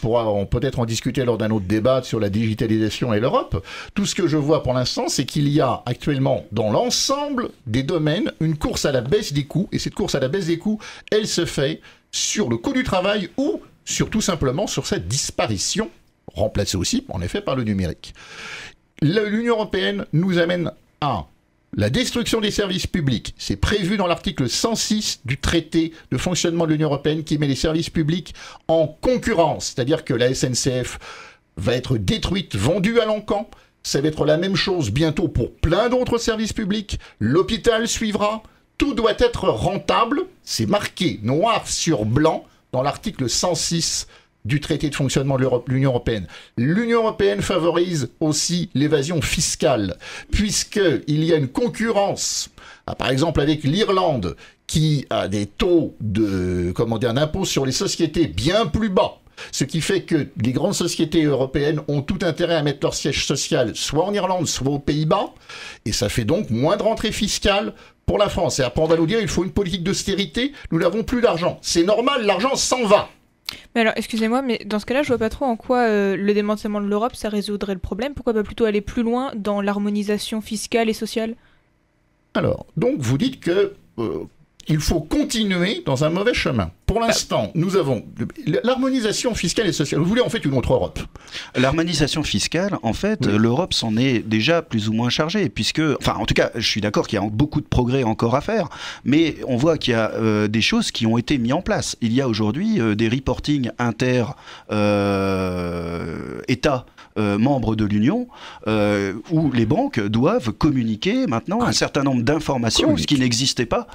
pourra peut-être en discuter lors d'un autre débat sur la digitalisation et l'Europe. Tout ce que je vois pour l'instant, c'est qu'il y a actuellement, dans l'ensemble des domaines, une course à la baisse des coûts. Et cette course à la baisse des coûts, elle se fait sur le coût du travail ou tout simplement sur sa disparition, remplacée aussi, en effet, par le numérique. L'Union européenne nous amène à la destruction des services publics. C'est prévu dans l'article 106 du traité de fonctionnement de l'Union européenne qui met les services publics en concurrence. C'est-à-dire que la SNCF va être détruite, vendue à l'encan. Ça va être la même chose bientôt pour plein d'autres services publics. L'hôpital suivra. Tout doit être rentable. C'est marqué noir sur blanc dans l'article 106 du traité de fonctionnement de l'Union européenne. L'Union européenne favorise aussi l'évasion fiscale, puisqu'il y a une concurrence, par exemple avec l'Irlande, qui a des taux d'impôt sur les sociétés bien plus bas. Ce qui fait que les grandes sociétés européennes ont tout intérêt à mettre leur siège social soit en Irlande, soit aux Pays-Bas, et ça fait donc moins de rentrées fiscales pour la France. Et après on va nous dire il faut une politique d'austérité, nous n'avons plus d'argent. C'est normal, l'argent s'en va. Mais alors, excusez-moi, mais dans ce cas-là, je vois pas trop en quoi le démantèlement de l'Europe, ça résoudrait le problème. Pourquoi pas plutôt aller plus loin dans l'harmonisation fiscale et sociale ? Alors, donc vous dites que il faut continuer dans un mauvais chemin. Pour l'instant, nous avons l'harmonisation fiscale et sociale. Vous voulez en fait une autre Europe ? L'harmonisation fiscale, en fait, oui. L'Europe s'en est déjà plus ou moins chargée, puisque, enfin, en tout cas, je suis d'accord qu'il y a beaucoup de progrès encore à faire, mais on voit qu'il y a des choses qui ont été mises en place. Il y a aujourd'hui des reporting inter-États membres de l'Union, où les banques doivent communiquer maintenant un certain nombre d'informations, ce qui n'existait pas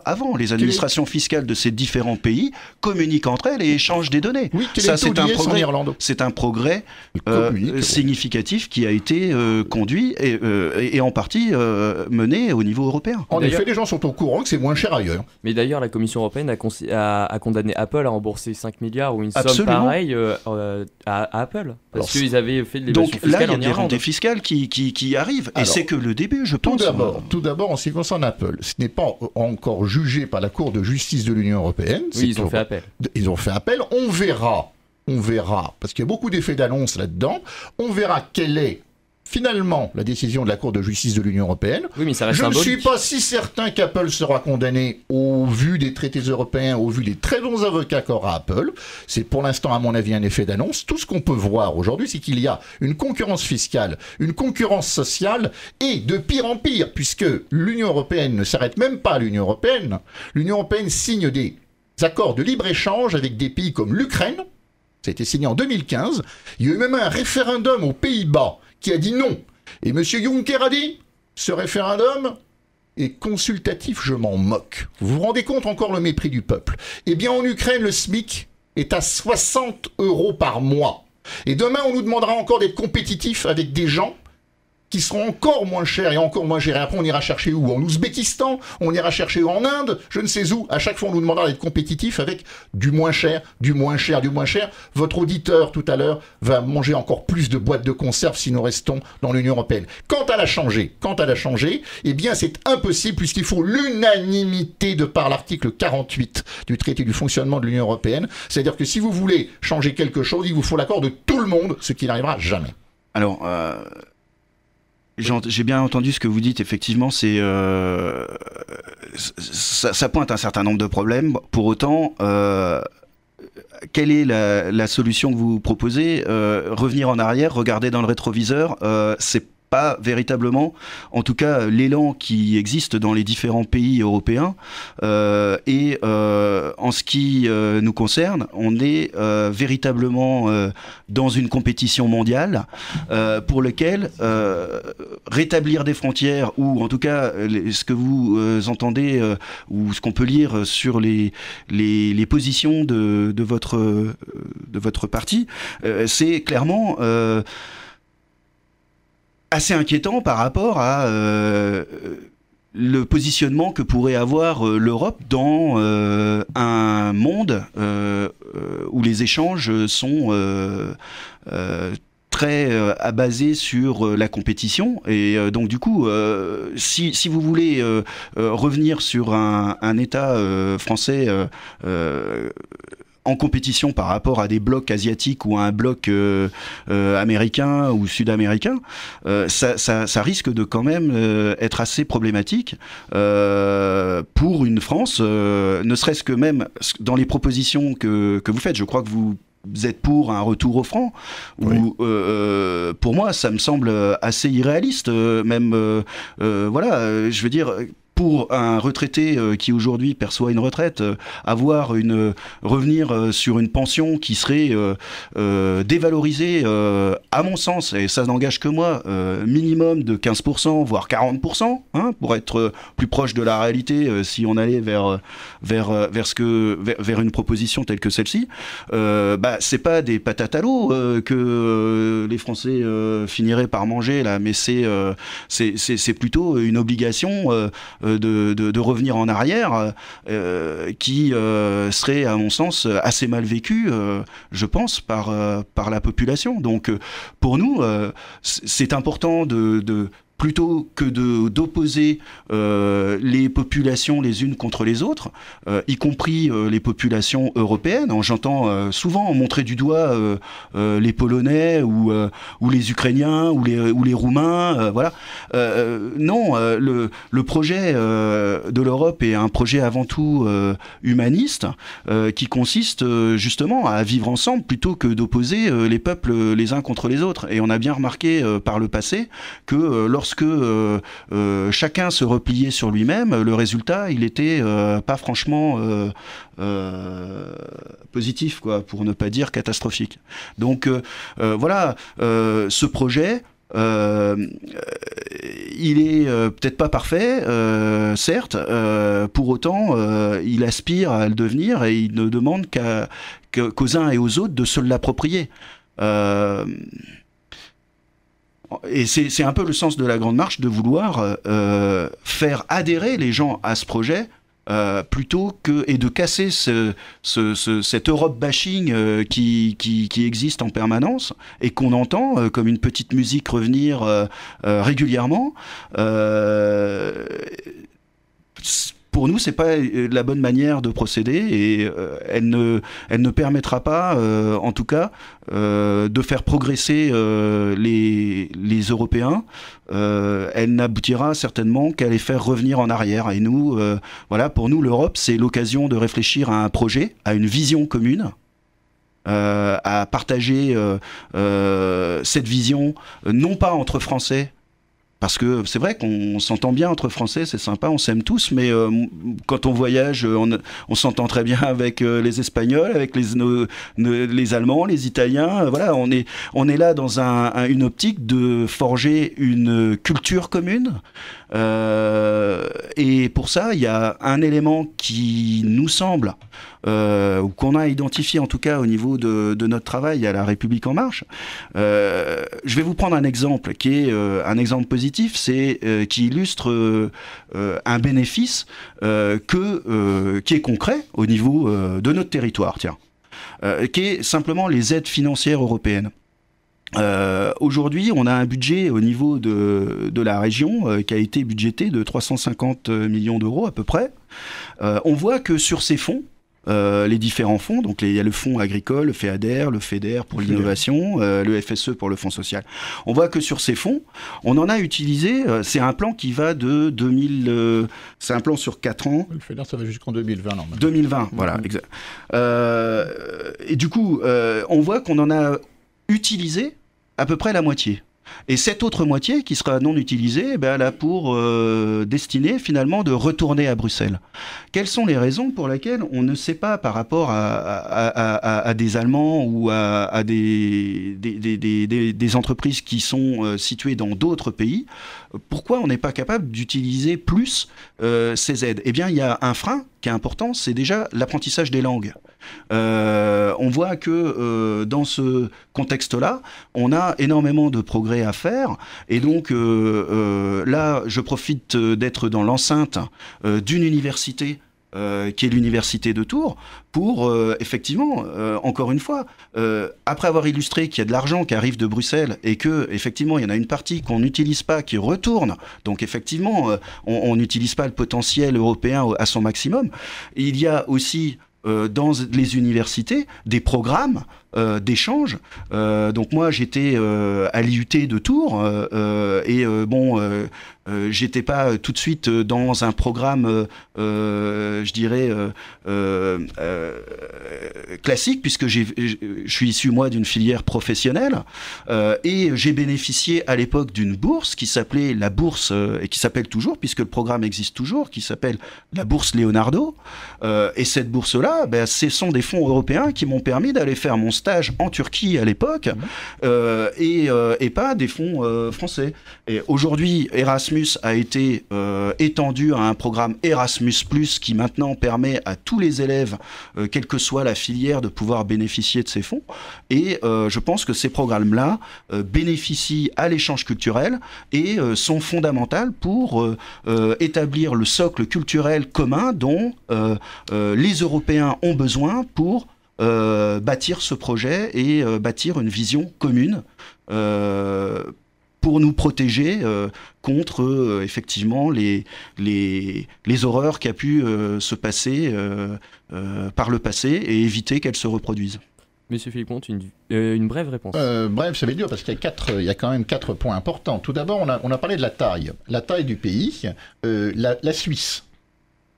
avant. Les administrations fiscales de ces différents pays communiquent entre elles et échangent des données. Oui, ça, c'est un progrès significatif qui a été conduit et en partie mené au niveau européen. En effet, les gens sont au courant que c'est moins cher ailleurs. Mais d'ailleurs, la Commission européenne a condamné Apple à rembourser 5 milliards ou une somme pareille à Apple. Parce Alors, qu'ils avaient fait de l'évasion Donc là, fiscale il y a en des Irlande. rentrées fiscales qui arrivent. Et Alors, c'est que le début, je pense. Tout d'abord, en ce qui concerne Apple, ce n'est pas encore jugé par la Cour de justice de l'Union européenne. Oui, ils ont fait appel. Ils ont fait appel. On verra, parce qu'il y a beaucoup d'effets d'annonce là-dedans. On verra quelle est finalement la décision de la Cour de justice de l'Union européenne. Oui, mais ça reste Je ne symbolique. suis pas si certain qu'Apple sera condamné au vu des traités européens, au vu des très bons avocats qu'aura Apple. C'est pour l'instant, à mon avis, un effet d'annonce. Tout ce qu'on peut voir aujourd'hui, c'est qu'il y a une concurrence fiscale, une concurrence sociale, et de pire en pire, puisque l'Union européenne ne s'arrête même pas à l'Union européenne. L'Union européenne signe des accords de libre-échange avec des pays comme l'Ukraine. Ça a été signé en 2015. Il y a eu même un référendum aux Pays-Bas qui a dit non. Et M. Juncker a dit, ce référendum est consultatif, je m'en moque. Vous vous rendez compte encore le mépris du peuple? Eh bien, en Ukraine, le SMIC est à 60 € par mois. Et demain, on nous demandera encore d'être compétitifs avec des gens qui seront encore moins chers et encore moins chers. Et après, on ira chercher où? En Ouzbékistan? On ira chercher où? En Inde? Je ne sais où. À chaque fois, on nous demandera d'être compétitifs avec du moins cher, du moins cher, du moins cher. Votre auditeur, tout à l'heure, va manger encore plus de boîtes de conserve si nous restons dans l'Union européenne. Quant à la changer, eh bien, c'est impossible puisqu'il faut l'unanimité de par l'article 48 du traité du fonctionnement de l'Union européenne. C'est-à-dire que si vous voulez changer quelque chose, il vous faut l'accord de tout le monde, ce qui n'arrivera jamais. Alors, j'ai bien entendu ce que vous dites, effectivement, ça pointe un certain nombre de problèmes. Pour autant, quelle est la solution que vous proposez? Revenir en arrière, regarder dans le rétroviseur, c'est pas véritablement, en tout cas, l'élan qui existe dans les différents pays européens. Et en ce qui nous concerne, on est véritablement dans une compétition mondiale pour laquelle rétablir des frontières, ou en tout cas ce que vous entendez ou ce qu'on peut lire sur les positions de votre parti, c'est clairement assez inquiétant par rapport à le positionnement que pourrait avoir l'Europe dans un monde où les échanges sont très basés sur la compétition. Et donc du coup, si vous voulez revenir sur un État français en compétition par rapport à des blocs asiatiques ou à un bloc américain ou sud-américain, ça risque de quand même être assez problématique pour une France, ne serait-ce que même dans les propositions que vous faites. Je crois que vous êtes pour un retour au franc, oui. Ou pour moi ça me semble assez irréaliste, même voilà, je veux dire, pour un retraité qui aujourd'hui perçoit une retraite, revenir sur une pension qui serait dévalorisée, à mon sens, et ça n'engage que moi, minimum de 15%, voire 40%, hein, pour être plus proche de la réalité, si on allait vers une proposition telle que celle-ci, c'est pas des patates à l'eau que les Français finiraient par manger là, mais c'est plutôt une obligation de revenir en arrière, qui serait, à mon sens, assez mal vécu, je pense, par la population. Donc, pour nous, c'est important plutôt que d'opposer les populations les unes contre les autres, y compris les populations européennes. J'entends souvent montrer du doigt les Polonais ou les Ukrainiens ou les Roumains. Voilà. Non, le projet de l'Europe est un projet avant tout humaniste, qui consiste justement à vivre ensemble plutôt que d'opposer les peuples les uns contre les autres. Et on a bien remarqué par le passé que lorsque chacun se repliait sur lui-même, le résultat, il était pas franchement positif, quoi, pour ne pas dire catastrophique. Donc voilà, ce projet, il est peut-être pas parfait, certes, pour autant il aspire à le devenir et il ne demande qu'aux uns et aux autres de se l'approprier. Et c'est un peu le sens de la Grande Marche, de vouloir faire adhérer les gens à ce projet plutôt que et de casser cette Europe bashing qui existe en permanence et qu'on entend comme une petite musique revenir régulièrement. Pour nous, c'est pas la bonne manière de procéder et elle ne permettra pas, en tout cas, de faire progresser les Européens. Elle n'aboutira certainement qu'à les faire revenir en arrière. Et nous, voilà, pour nous, l'Europe, c'est l'occasion de réfléchir à un projet, à une vision commune. À partager cette vision, non pas entre Français, parce que c'est vrai qu'on s'entend bien entre Français, c'est sympa, on s'aime tous, mais quand on voyage, on s'entend très bien avec les Espagnols, avec les Allemands, les Italiens. Voilà, on est là dans une optique de forger une culture commune. Et pour ça, il y a un élément qui nous semble, ou qu'on a identifié en tout cas au niveau de notre travail à La République En Marche. Je vais vous prendre un exemple qui est un exemple positif, qui illustre un bénéfice qui est concret au niveau de notre territoire, qui est simplement les aides financières européennes. Aujourd'hui, on a un budget au niveau de la région qui a été budgété de 350 millions d'euros à peu près. On voit que sur ces fonds, les différents fonds, donc il y a le fonds agricole, le FEADER, le FEDER pour l'innovation, le FSE pour le fonds social. On voit que sur ces fonds, on en a utilisé, c'est un plan qui va de 2000, c'est un plan sur 4 ans. Le FEDER, ça va jusqu'en 2020. Non, 2020, voilà, exact. Et du coup, on voit qu'on en a utilisé à peu près la moitié. Et cette autre moitié qui sera non utilisée, elle a pour destinée finalement de retourner à Bruxelles. Quelles sont les raisons pour lesquelles on ne sait pas par rapport à des Allemands ou à des entreprises qui sont situées dans d'autres pays, pourquoi on n'est pas capable d'utiliser plus ces aides? Eh bien, il y a un frein qui est important, c'est déjà l'apprentissage des langues. On voit que dans ce contexte-là, on a énormément de progrès à faire. Et donc là, je profite d'être dans l'enceinte d'une université qui est l'université de Tours, pour effectivement, encore une fois, après avoir illustré qu'il y a de l'argent qui arrive de Bruxelles et que effectivement il y en a une partie qu'on n'utilise pas, qui retourne, donc effectivement on n'utilise pas le potentiel européen à son maximum. Il y a aussi dans les universités des programmes d'échange. Donc moi j'étais à l'IUT de Tours et j'étais pas tout de suite dans un programme je dirais classique, puisque je suis issu moi d'une filière professionnelle et j'ai bénéficié à l'époque d'une bourse qui s'appelait la bourse et qui s'appelle toujours, puisque le programme existe toujours, qui s'appelle la bourse Leonardo, et cette bourse-là, ce sont des fonds européens qui m'ont permis d'aller faire mon stage en Turquie à l'époque, et pas des fonds français. Et aujourd'hui, Erasmus a été étendu à un programme Erasmus+, qui maintenant permet à tous les élèves, quelle que soit la filière, de pouvoir bénéficier de ces fonds. Et je pense que ces programmes-là bénéficient à l'échange culturel et sont fondamentaux pour établir le socle culturel commun dont les Européens ont besoin pour bâtir ce projet et bâtir une vision commune pour nous protéger contre effectivement les horreurs qui a pu se passer par le passé et éviter qu'elles se reproduisent. Monsieur Philippe Comte, une brève réponse. Bref, ça va être dur parce qu'il y a quand même 4 points importants. Tout d'abord, on a parlé de la taille du pays. La Suisse,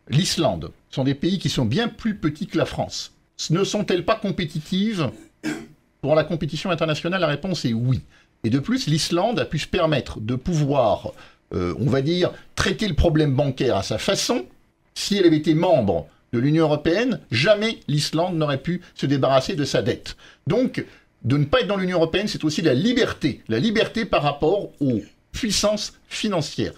l'Islande sont des pays qui sont bien plus petits que la France. Ne sont-elles pas compétitives pour la compétition internationale? La réponse est oui. Et de plus, l'Islande a pu se permettre de pouvoir, on va dire, traiter le problème bancaire à sa façon. Si elle avait été membre de l'Union européenne, jamais l'Islande n'aurait pu se débarrasser de sa dette. Donc, de ne pas être dans l'Union européenne, c'est aussi la liberté par rapport aux puissances financières.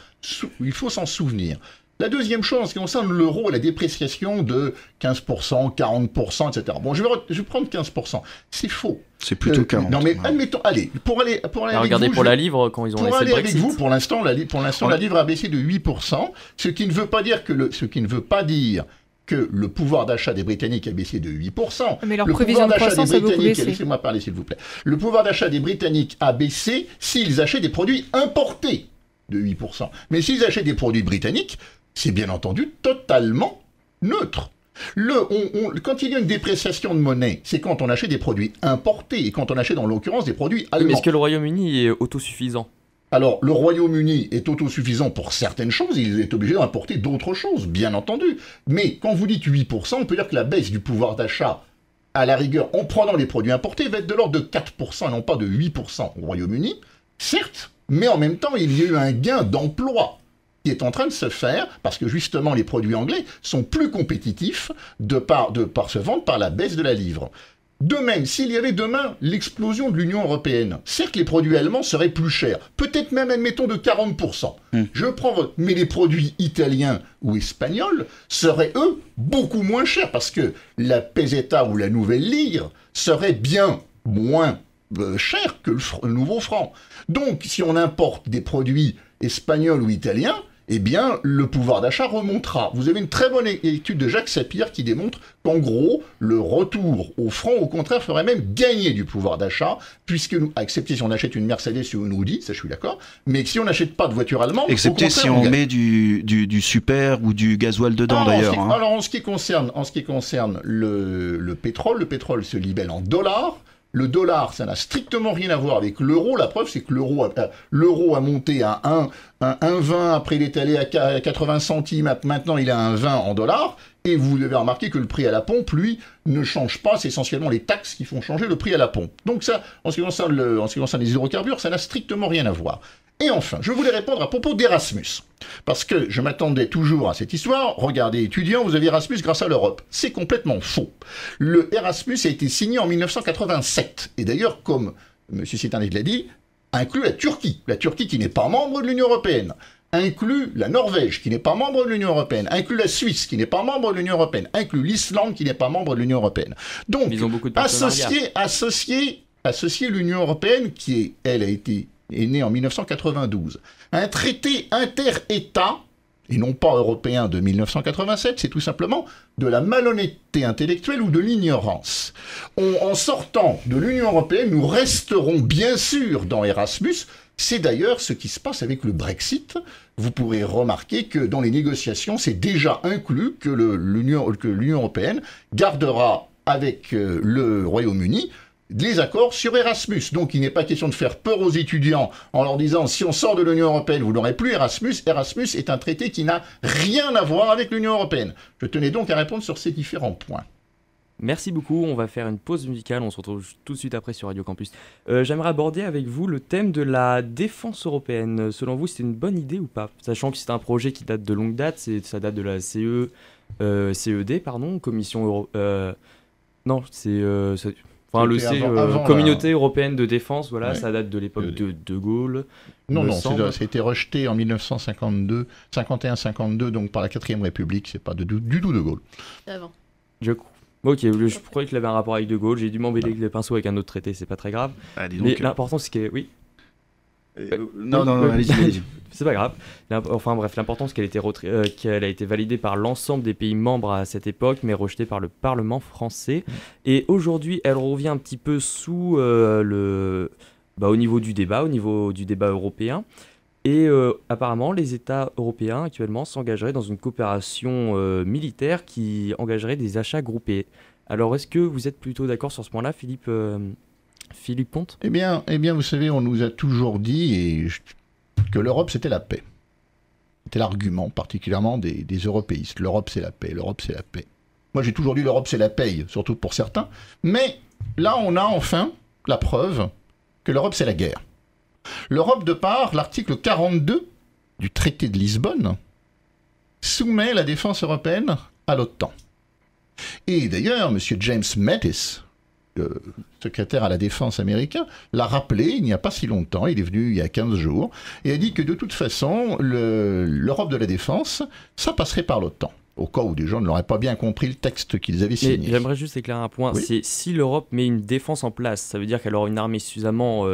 Il faut s'en souvenir. La deuxième chose, en ce qui concerne l'euro, la dépréciation de 15%, 40%, etc. Bon, je vais prendre 15%. C'est faux. C'est plutôt 40. Non, mais admettons, allez, pour aller avec regardez vous, pour la livre, quand ils ont laissé le Brexit. Avec vous, pour l'instant, la livre a baissé de 8%, ce qui ne veut pas dire que le pouvoir d'achat des Britanniques a baissé de 8%. Mais leur le prévision de croissance a beaucoup baissé. Laissez-moi parler, s'il vous plaît. Le pouvoir d'achat des Britanniques a baissé s'ils achètent des produits importés de 8%. Mais s'ils achètent des produits britanniques, c'est bien entendu totalement neutre. Quand il y a une dépréciation de monnaie, c'est quand on achète des produits importés et quand on achète en l'occurrence des produits allemands. Mais est-ce que le Royaume-Uni est autosuffisant ? Alors, le Royaume-Uni est autosuffisant pour certaines choses, il est obligé d'importer d'autres choses, bien entendu. Mais quand vous dites 8%, on peut dire que la baisse du pouvoir d'achat, à la rigueur, en prenant les produits importés, va être de l'ordre de 4% et non pas de 8% au Royaume-Uni, certes, mais en même temps, il y a eu un gain d'emploi qui est en train de se faire, parce que justement les produits anglais sont plus compétitifs de par se vendre par la baisse de la livre. De même, s'il y avait demain l'explosion de l'Union européenne, certes les produits allemands seraient plus chers, peut-être même admettons de 40%. Mais les produits italiens ou espagnols seraient eux beaucoup moins chers, parce que la peseta ou la nouvelle lire serait bien moins cher que le nouveau franc. Donc si on importe des produits espagnols ou italiens, eh bien, le pouvoir d'achat remontera. Vous avez une très bonne étude de Jacques Sapir qui démontre qu'en gros, le retour au franc, au contraire, ferait même gagner du pouvoir d'achat, puisque, excepté si on achète une Mercedes ou une Audi, ça je suis d'accord, mais si on n'achète pas de voiture allemande, excepté si on met du super ou du gasoil dedans, d'ailleurs. Alors, en ce qui concerne le pétrole se libelle en dollars. Le dollar, ça n'a strictement rien à voir avec l'euro. La preuve, c'est que l'euro a monté à 1,20, après il est allé à 80 centimes, maintenant il est à 1,20 en dollars. Et vous devez remarquer que le prix à la pompe, lui, ne change pas. C'est essentiellement les taxes qui font changer le prix à la pompe. Donc ça, en ce qui concerne les hydrocarbures, ça n'a strictement rien à voir. Et enfin, je voulais répondre à propos d'Erasmus. Parce que je m'attendais toujours à cette histoire. Regardez, étudiants, vous avez Erasmus grâce à l'Europe. C'est complètement faux. Le Erasmus a été signé en 1987. Et d'ailleurs, comme M. Citanek l'a dit, inclut la Turquie. La Turquie qui n'est pas membre de l'Union européenne. Inclut la Norvège, qui n'est pas membre de l'Union européenne, inclut la Suisse, qui n'est pas membre de l'Union européenne, inclut l'Islande, qui n'est pas membre de l'Union européenne. Donc, ils ont beaucoup de associer l'Union européenne, qui est née en 1992, un traité inter-État, et non pas européen de 1987, c'est tout simplement de la malhonnêteté intellectuelle ou de l'ignorance. En sortant de l'Union européenne, nous resterons bien sûr dans Erasmus. C'est d'ailleurs ce qui se passe avec le Brexit. Vous pourrez remarquer que dans les négociations, c'est déjà inclus que l'Union européenne gardera avec le Royaume-Uni les accords sur Erasmus. Donc il n'est pas question de faire peur aux étudiants en leur disant si on sort de l'Union européenne, vous n'aurez plus Erasmus. Erasmus est un traité qui n'a rien à voir avec l'Union européenne. Je tenais donc à répondre sur ces différents points. Merci beaucoup, on va faire une pause musicale, on se retrouve tout de suite après sur Radio Campus. J'aimerais aborder avec vous le thème de la défense européenne. Selon vous, c'est une bonne idée ou pas ? Sachant que c'est un projet qui date de longue date, ça date de la CED, Commission Communauté européenne de défense, voilà, ouais. Ça date de l'époque de De Gaulle. Non, ça a été rejeté en 1951-52, donc par la 4ème République, c'est pas du tout De Gaulle. Avant. Ok, je croyais qu'il avait un rapport avec De Gaulle, j'ai dû m'embêter les pinceaux avec un autre traité, c'est pas très grave. Mais l'important c'est que... Oui. Non, allez-y. C'est pas grave. Enfin bref, l'important c'est qu'elle a été validée par l'ensemble des pays membres à cette époque, mais rejetée par le Parlement français. Et aujourd'hui, elle revient un petit peu sous au niveau du débat européen. Et apparemment, les États européens actuellement s'engageraient dans une coopération militaire qui engagerait des achats groupés. Alors, est-ce que vous êtes plutôt d'accord sur ce point-là, Philippe Ponte ? Eh bien, vous savez, on nous a toujours dit que l'Europe, c'était la paix. C'était l'argument, particulièrement des européistes. L'Europe, c'est la paix. L'Europe, c'est la paix. Moi, j'ai toujours dit l'Europe, c'est la paix, surtout pour certains. Mais là, on a enfin la preuve que l'Europe, c'est la guerre. L'Europe, de par l'article 42 du traité de Lisbonne, soumet la défense européenne à l'OTAN. Et d'ailleurs, M. James Mattis, secrétaire à la défense américain, l'a rappelé il n'y a pas si longtemps, il est venu il y a 15 jours, et a dit que de toute façon, l'Europe de la défense, ça passerait par l'OTAN. Au cas où des gens ne l'auraient pas bien compris le texte qu'ils avaient signé. Mais j'aimerais juste éclairer un point, Oui. c'est si l'Europe met une défense en place, ça veut dire qu'elle aura une armée suffisamment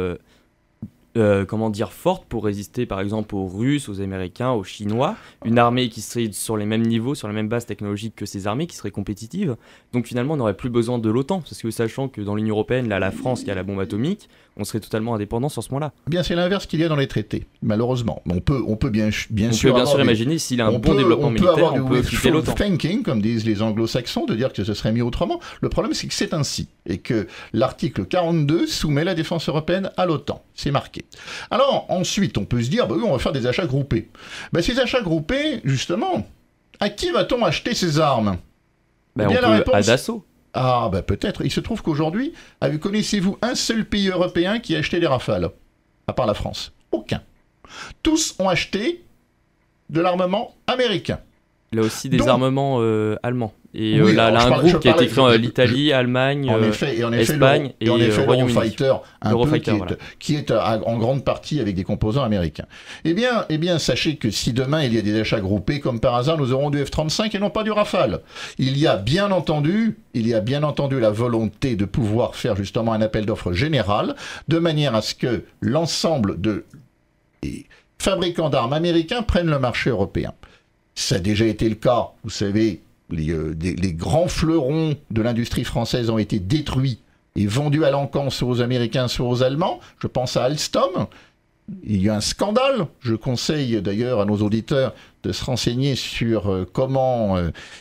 forte pour résister par exemple aux Russes, aux Américains, aux Chinois, une armée qui serait sur les mêmes niveaux, sur les mêmes bases technologiques que ces armées, qui serait compétitive. Donc finalement on n'aurait plus besoin de l'OTAN, parce que sachant que dans l'Union Européenne, là la France qui a la bombe atomique, on serait totalement indépendant sur ce point-là. Eh bien, c'est l'inverse qu'il y a dans les traités, malheureusement. On peut bien sûr On peut bien sûr imaginer s'il a un bon développement militaire, on peut quitter l'OTAN. thinking, comme disent les anglo-saxons, de dire que ce serait mieux autrement. Le problème, c'est que c'est ainsi, et que l'article 42 soumet la défense européenne à l'OTAN. C'est marqué. Alors, ensuite, on peut se dire, bah oui, on va faire des achats groupés. Ben, ces achats groupés, justement, à qui va-t-on acheter ces armes? Ben, Eh bien, on la peut réponse- à Dassault. Ah, bah peut-être. Il se trouve qu'aujourd'hui, connaissez-vous un seul pays européen qui a acheté des Rafales, à part la France? Aucun. Tous ont acheté de l'armement américain. Il a aussi des Donc- armements allemands. Et Oui, là, alors, un je groupe qui a parlais- été créé l'Italie, Allemagne, En effet, Espagne et Royaume-Uni. l'Eurofighter, L'Eurofighter, voilà. qui est en grande partie avec des composants américains. Eh bien, sachez que si demain il y a des achats groupés, comme par hasard, nous aurons du F-35 et non pas du Rafale. Il y a bien entendu la volonté de pouvoir faire justement un appel d'offres général, de manière à ce que l'ensemble des fabricants d'armes américains prennent le marché européen. Ça a déjà été le cas, vous savez. Les grands fleurons de l'industrie française ont été détruits et vendus à l'encan soit aux Américains, soit aux Allemands. Je pense à Alstom. Il y a un scandale. Je conseille d'ailleurs à nos auditeurs de se renseigner sur comment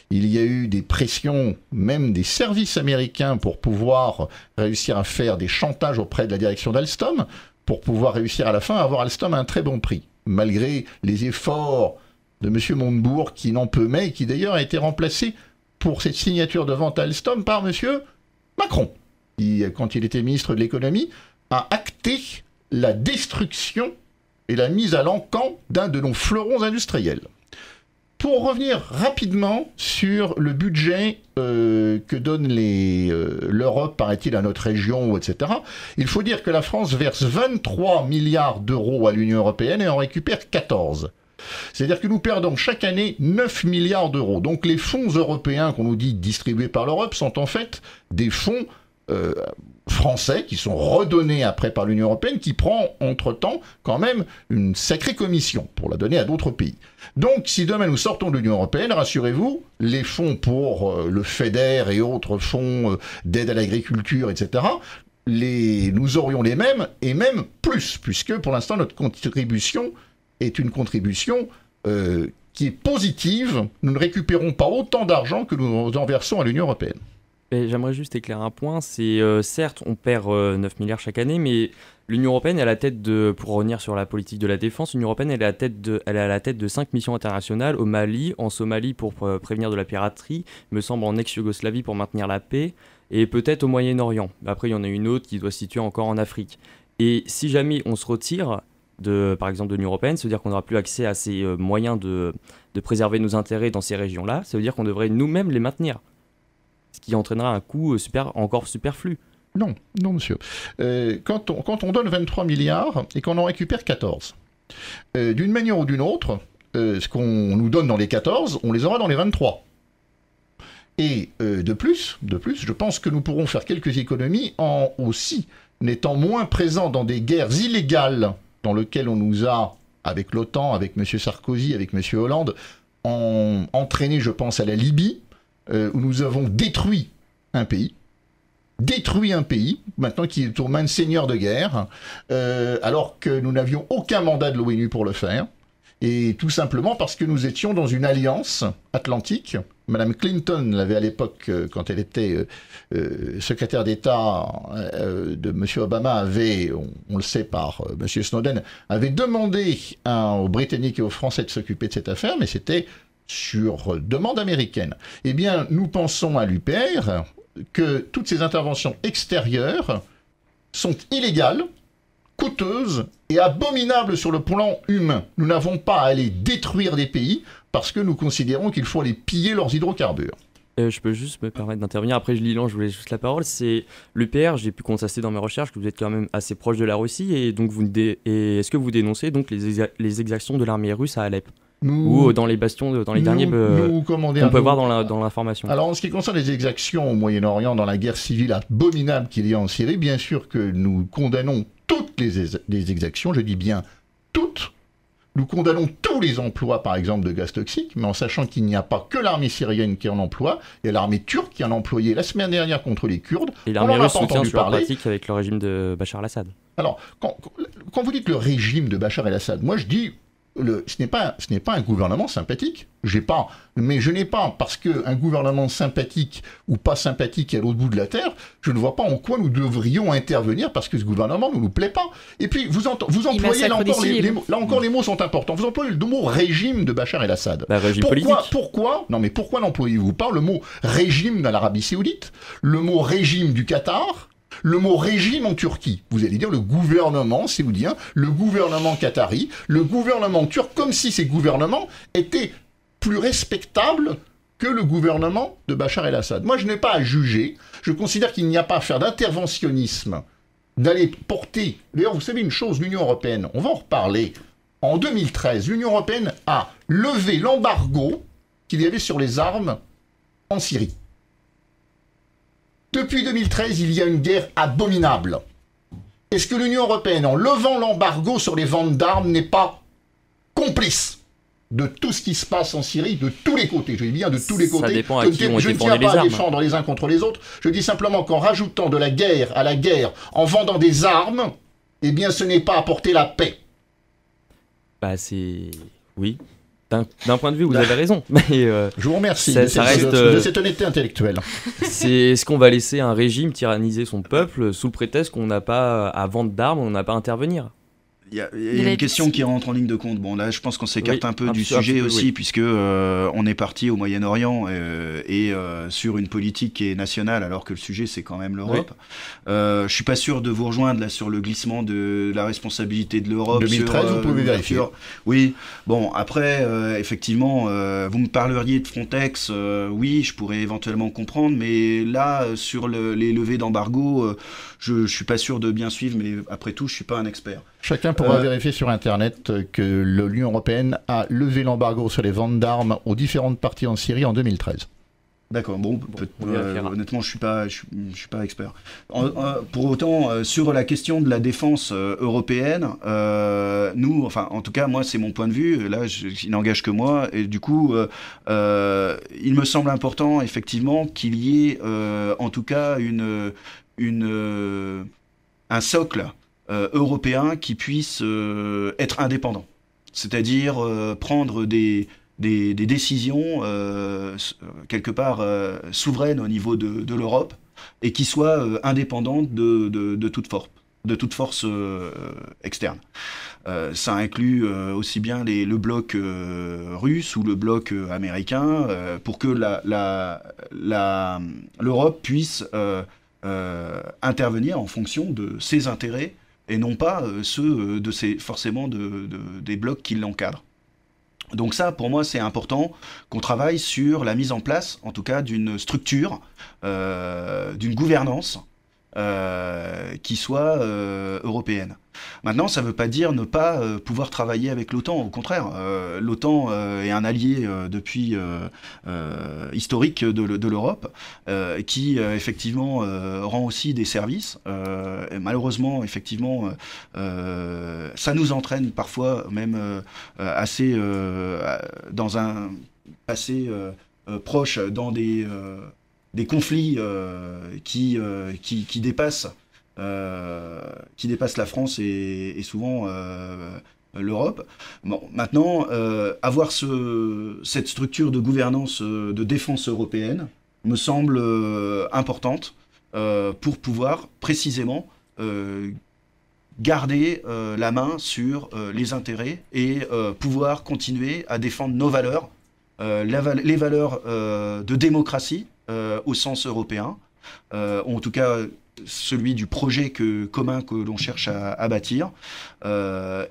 il y a eu des pressions, même des services américains, pour pouvoir réussir à faire des chantages auprès de la direction d'Alstom, pour pouvoir réussir à la fin à avoir Alstom à un très bon prix, malgré les efforts de M. Montebourg, qui n'en peut mais, et qui d'ailleurs a été remplacé pour cette signature de vente à Alstom par M. Macron, qui, quand il était ministre de l'économie, a acté la destruction et la mise à l'encan d'un de nos fleurons industriels. Pour revenir rapidement sur le budget que donne l'Europe, paraît-il, à notre région, etc., il faut dire que la France verse 23 milliards d'euros à l'Union européenne et en récupère 14. C'est-à-dire que nous perdons chaque année 9 milliards d'euros. Donc les fonds européens qu'on nous dit distribués par l'Europe sont en fait des fonds français qui sont redonnés après par l'Union européenne, qui prend entre-temps quand même une sacrée commission pour la donner à d'autres pays. Donc si demain nous sortons de l'Union européenne, rassurez-vous, les fonds pour le FEDER et autres fonds d'aide à l'agriculture, etc., nous aurions les mêmes et même plus, puisque pour l'instant notre contribution est une contribution qui est positive. Nous ne récupérons pas autant d'argent que nous en versons à l'Union européenne. Et j'aimerais juste éclairer un point, c'est certes on perd 9 milliards chaque année, mais l'Union Européenne est à la tête pour revenir sur la politique de la défense, l'Union Européenne elle est à la tête de 5 missions internationales au Mali, en Somalie pour prévenir de la piraterie, me semble en ex-Yougoslavie pour maintenir la paix, et peut-être au Moyen-Orient. Après il y en a une autre qui doit se situer encore en Afrique. Et si jamais on se retire par exemple de l'Union Européenne, ça veut dire qu'on n'aura plus accès à ces moyens de préserver nos intérêts dans ces régions-là, ça veut dire qu'on devrait nous-mêmes les maintenir, ce qui entraînera un coût encore superflu. Non, monsieur. Quand on donne 23 milliards et qu'on en récupère 14, d'une manière ou d'une autre, ce qu'on nous donne dans les 14, on les aura dans les 23. Et de plus, je pense que nous pourrons faire quelques économies en aussi n'étant moins présents dans des guerres illégales dans lesquelles on nous a, avec l'OTAN, avec M. Sarkozy, avec M. Hollande, entraîné, je pense, à la Libye, où nous avons détruit un pays, maintenant qui est aux mains de seigneurs de guerre, alors que nous n'avions aucun mandat de l'ONU pour le faire, et tout simplement parce que nous étions dans une alliance atlantique. Madame Clinton l'avait à l'époque, quand elle était secrétaire d'État de M. Obama, on le sait par M. Snowden, avait demandé aux Britanniques et aux Français de s'occuper de cette affaire, mais c'était sur demande américaine. Eh bien, nous pensons à l'UPR que toutes ces interventions extérieures sont illégales, coûteuses et abominables sur le plan humain. Nous n'avons pas à aller détruire des pays parce que nous considérons qu'il faut aller piller leurs hydrocarbures. Je peux juste me permettre d'intervenir. Après, Lilan, je voulais juste la parole. C'est l'UPR. J'ai pu constater dans mes recherches que vous êtes quand même assez proche de la Russie. Et donc, est-ce que vous dénoncez donc les exactions de l'armée russe à Alep ou dans les bastions, dans les derniers qu'on peut voir dans l'information? Alors, en ce qui concerne les exactions au Moyen-Orient, dans la guerre civile abominable qu'il y a en Syrie, bien sûr que nous condamnons toutes les exactions, je dis bien toutes. Nous condamnons tous les emplois, par exemple, de gaz toxiques, mais en sachant qu'il n'y a pas que l'armée syrienne qui en emploie, il y a l'armée turque qui en a employé la semaine dernière contre les Kurdes. Et l'armée russe soutient sur la pratique avec le régime de Bachar el-Assad. Alors, quand vous dites le régime de Bachar el-Assad, moi je dis... ce n'est pas un gouvernement sympathique. Mais je n'ai pas, parce qu'un gouvernement sympathique ou pas sympathique à l'autre bout de la terre, je ne vois pas en quoi nous devrions intervenir parce que ce gouvernement ne nous plaît pas. Et puis, vous employez, là encore les mots sont importants, vous employez le mot régime de Bachar el-Assad. Régime politique. Pourquoi n'employez-vous pas le mot régime dans l'Arabie Saoudite, le mot régime du Qatar, le mot régime en Turquie? Vous allez dire le gouvernement saoudien, le gouvernement qatari, le gouvernement turc, comme si ces gouvernements étaient plus respectables que le gouvernement de Bachar el-Assad. Moi, je n'ai pas à juger. Je considère qu'il n'y a pas à faire d'interventionnisme, d'aller porter... D'ailleurs, vous savez une chose, l'Union européenne, on va en reparler. En 2013, l'Union européenne a levé l'embargo qu'il y avait sur les armes en Syrie. Depuis 2013, il y a une guerre abominable. Est-ce que l'Union européenne, en levant l'embargo sur les ventes d'armes, n'est pas complice de tout ce qui se passe en Syrie, de tous les côtés? Je dis bien de tous les côtés. Ça dépend à qui ont été fournies les armes. Je ne tiens pas à défendre les uns contre les autres. Je dis simplement qu'en rajoutant de la guerre à la guerre, en vendant des armes, eh bien ce n'est pas apporter la paix. Oui. D'un point de vue, vous avez raison. Mais je vous remercie de cette honnêteté intellectuelle. Est-ce qu'on va laisser un régime tyranniser son peuple sous le prétexte qu'on n'a pas à vendre d'armes, on n'a pas à intervenir? Il y a une question qui rentre en ligne de compte. Bon, là, je pense qu'on s'écarte un peu du sujet aussi, puisque on est parti au Moyen-Orient et sur une politique qui est nationale, alors que le sujet, c'est quand même l'Europe. Je suis pas sûr de vous rejoindre là sur le glissement de la responsabilité de l'Europe. 2013, vous pouvez vérifier. Oui. Bon, après, effectivement, vous me parleriez de Frontex. Oui, je pourrais éventuellement comprendre, mais là, sur les levées d'embargo, je suis pas sûr de bien suivre, mais après tout, je suis pas un expert. Chacun pourra vérifier sur Internet que l'Union européenne a levé l'embargo sur les ventes d'armes aux différentes parties en Syrie en 2013. D'accord, honnêtement, je suis pas expert. Pour autant, sur la question de la défense européenne, nous, enfin, en tout cas, moi, c'est mon point de vue. Là, il n'engage que moi, et du coup, il me semble important, effectivement, qu'il y ait, en tout cas, un socle européen qui puisse être indépendant, c'est-à-dire prendre des décisions quelque part souveraines au niveau de l'Europe et qui soient indépendantes de toute force externe. Ça inclut aussi bien le bloc russe ou le bloc américain pour que l'Europe puisse intervenir en fonction de ses intérêts et non pas ceux forcément des blocs qui l'encadrent. Donc ça, pour moi, c'est important qu'on travaille sur la mise en place, en tout cas, d'une structure, d'une gouvernance qui soit européenne. Maintenant, ça ne veut pas dire ne pas pouvoir travailler avec l'OTAN. Au contraire, l'OTAN est un allié depuis historique de l'Europe, qui effectivement rend aussi des services. Et malheureusement, effectivement, ça nous entraîne parfois même assez dans un passé proche dans des conflits qui dépassent la France et souvent l'Europe. Bon, maintenant, avoir cette structure de gouvernance de défense européenne me semble importante pour pouvoir précisément garder la main sur les intérêts et pouvoir continuer à défendre nos valeurs, les valeurs de démocratie au sens européen, ou en tout cas celui du projet commun que l'on cherche à bâtir.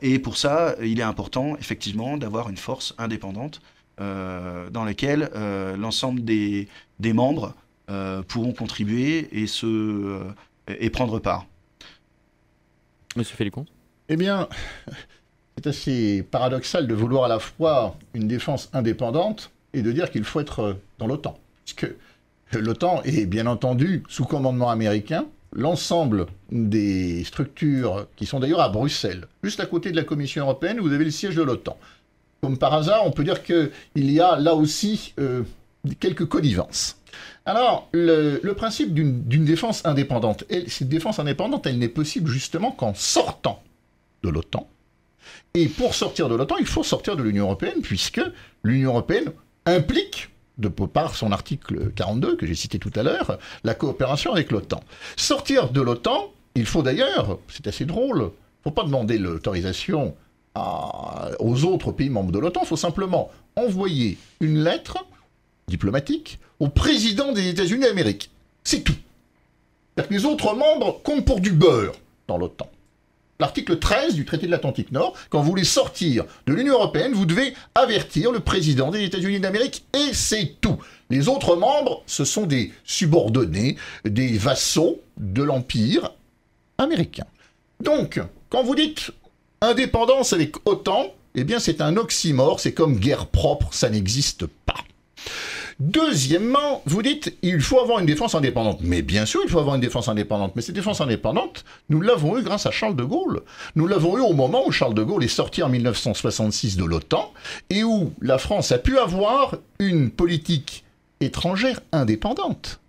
Et pour ça, il est important, effectivement, d'avoir une force indépendante dans lequel l'ensemble des membres pourront contribuer et prendre part. Monsieur Félicomte. Eh bien, c'est assez paradoxal de vouloir à la fois une défense indépendante et de dire qu'il faut être dans l'OTAN. Puisque l'OTAN est bien entendu sous commandement américain. L'ensemble des structures qui sont d'ailleurs à Bruxelles, juste à côté de la Commission européenne, vous avez le siège de l'OTAN. Comme par hasard, on peut dire qu'il y a là aussi quelques connivences. Alors, le principe d'une défense indépendante, cette défense indépendante, elle n'est possible justement qu'en sortant de l'OTAN. Et pour sortir de l'OTAN, il faut sortir de l'Union européenne, puisque l'Union européenne implique, de par son article 42, que j'ai cité tout à l'heure, la coopération avec l'OTAN. Sortir de l'OTAN, il faut d'ailleurs, c'est assez drôle, il ne faut pas demander l'autorisation aux autres pays membres de l'OTAN, il faut simplement envoyer une lettre diplomatique au président des États-Unis d'Amérique. C'est tout. C'est-à-dire que les autres membres comptent pour du beurre dans l'OTAN. L'article 13 du traité de l'Atlantique Nord, quand vous voulez sortir de l'Union européenne, vous devez avertir le président des États-Unis d'Amérique, et c'est tout. Les autres membres, ce sont des subordonnés, des vassaux de l'Empire américain. Donc, quand vous dites indépendance avec OTAN, eh bien c'est un oxymore, c'est comme guerre propre, ça n'existe pas. Deuxièmement, vous dites, il faut avoir une défense indépendante. Mais bien sûr, il faut avoir une défense indépendante. Mais cette défense indépendante, nous l'avons eue grâce à Charles de Gaulle. Nous l'avons eue au moment où Charles de Gaulle est sorti en 1966 de l'OTAN et où la France a pu avoir une politique étrangère indépendante.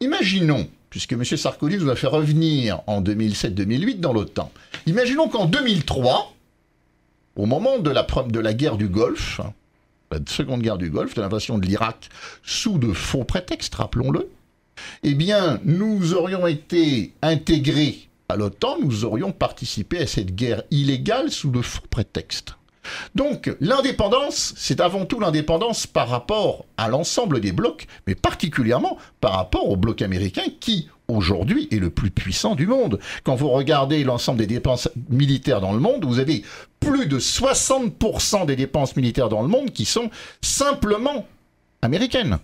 Imaginons, puisque M. Sarkozy nous a fait revenir en 2007-2008 dans l'OTAN, imaginons qu'en 2003, au moment de la guerre du Golfe, la seconde guerre du Golfe, de l'invasion de l'Irak, sous de faux prétextes, rappelons-le, eh bien, nous aurions été intégrés à l'OTAN, nous aurions participé à cette guerre illégale sous de faux prétextes. Donc, l'indépendance, c'est avant tout l'indépendance par rapport à l'ensemble des blocs, mais particulièrement par rapport au bloc américain qui, aujourd'hui, est le plus puissant du monde. Quand vous regardez l'ensemble des dépenses militaires dans le monde, vous avez plus de 60% des dépenses militaires dans le monde qui sont simplement américaines.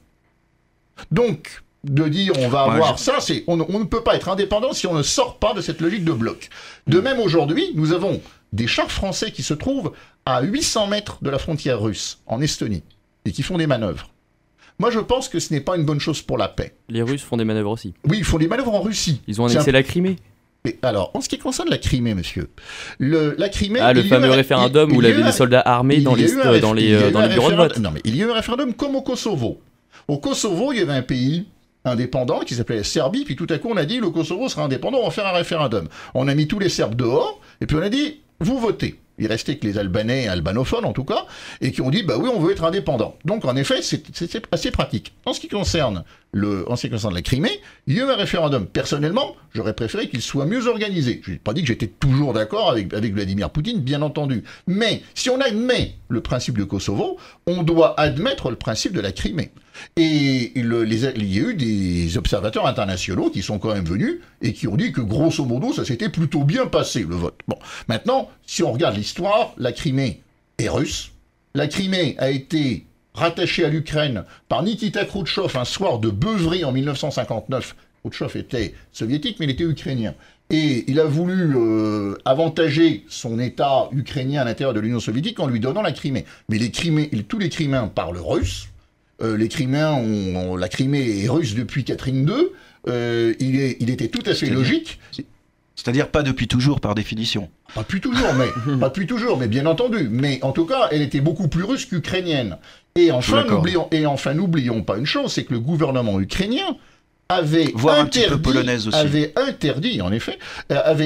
Donc, de dire on va avoir ça, on ne peut pas être indépendant si on ne sort pas de cette logique de bloc. De même, aujourd'hui, nous avons des chars français qui se trouvent à 800 mètres de la frontière russe, en Estonie, et qui font des manœuvres. Moi, je pense que ce n'est pas une bonne chose pour la paix. Les Russes font des manœuvres aussi. Oui, ils font des manœuvres en Russie. Ils ont annexé la Crimée. Mais alors, en ce qui concerne la Crimée, monsieur, la Crimée... le fameux référendum où il y avait des soldats armés dans les bureaux de vote. Non, mais il y a eu un référendum comme au Kosovo. Au Kosovo, il y avait un pays indépendant qui s'appelait la Serbie, puis tout à coup, on a dit, le Kosovo sera indépendant, on va faire un référendum. On a mis tous les Serbes dehors, et puis on a dit, vous votez. Il restait que les Albanais, albanophones en tout cas, et qui ont dit, bah oui, on veut être indépendant. Donc en effet, c'est assez pratique. En ce qui concerne la Crimée, il y a eu un référendum. Personnellement, j'aurais préféré qu'il soit mieux organisé. Je n'ai pas dit que j'étais toujours d'accord avec Vladimir Poutine, bien entendu. Mais si on admet le principe de Kosovo, on doit admettre le principe de la Crimée. Et il y a eu des observateurs internationaux qui sont quand même venus et qui ont dit que grosso modo, ça s'était plutôt bien passé, le vote. Bon, maintenant, si on regarde l'histoire, la Crimée est russe. La Crimée a été rattachée à l'Ukraine par Nikita Khrouchtchev un soir de beuverie en 1959. Khrouchtchev était soviétique, mais il était ukrainien. Et il a voulu avantager son État ukrainien à l'intérieur de l'Union soviétique en lui donnant la Crimée. Mais tous les Criméens parlent russe. Les Criméens la Crimée est russe depuis Catherine II. Il était tout à fait logique. C'est-à-dire pas depuis toujours, par définition. Pas depuis toujours, mais bien entendu. Mais en tout cas, elle était beaucoup plus russe qu'ukrainienne. Et enfin, n'oublions pas une chose, c'est que le gouvernement ukrainien avait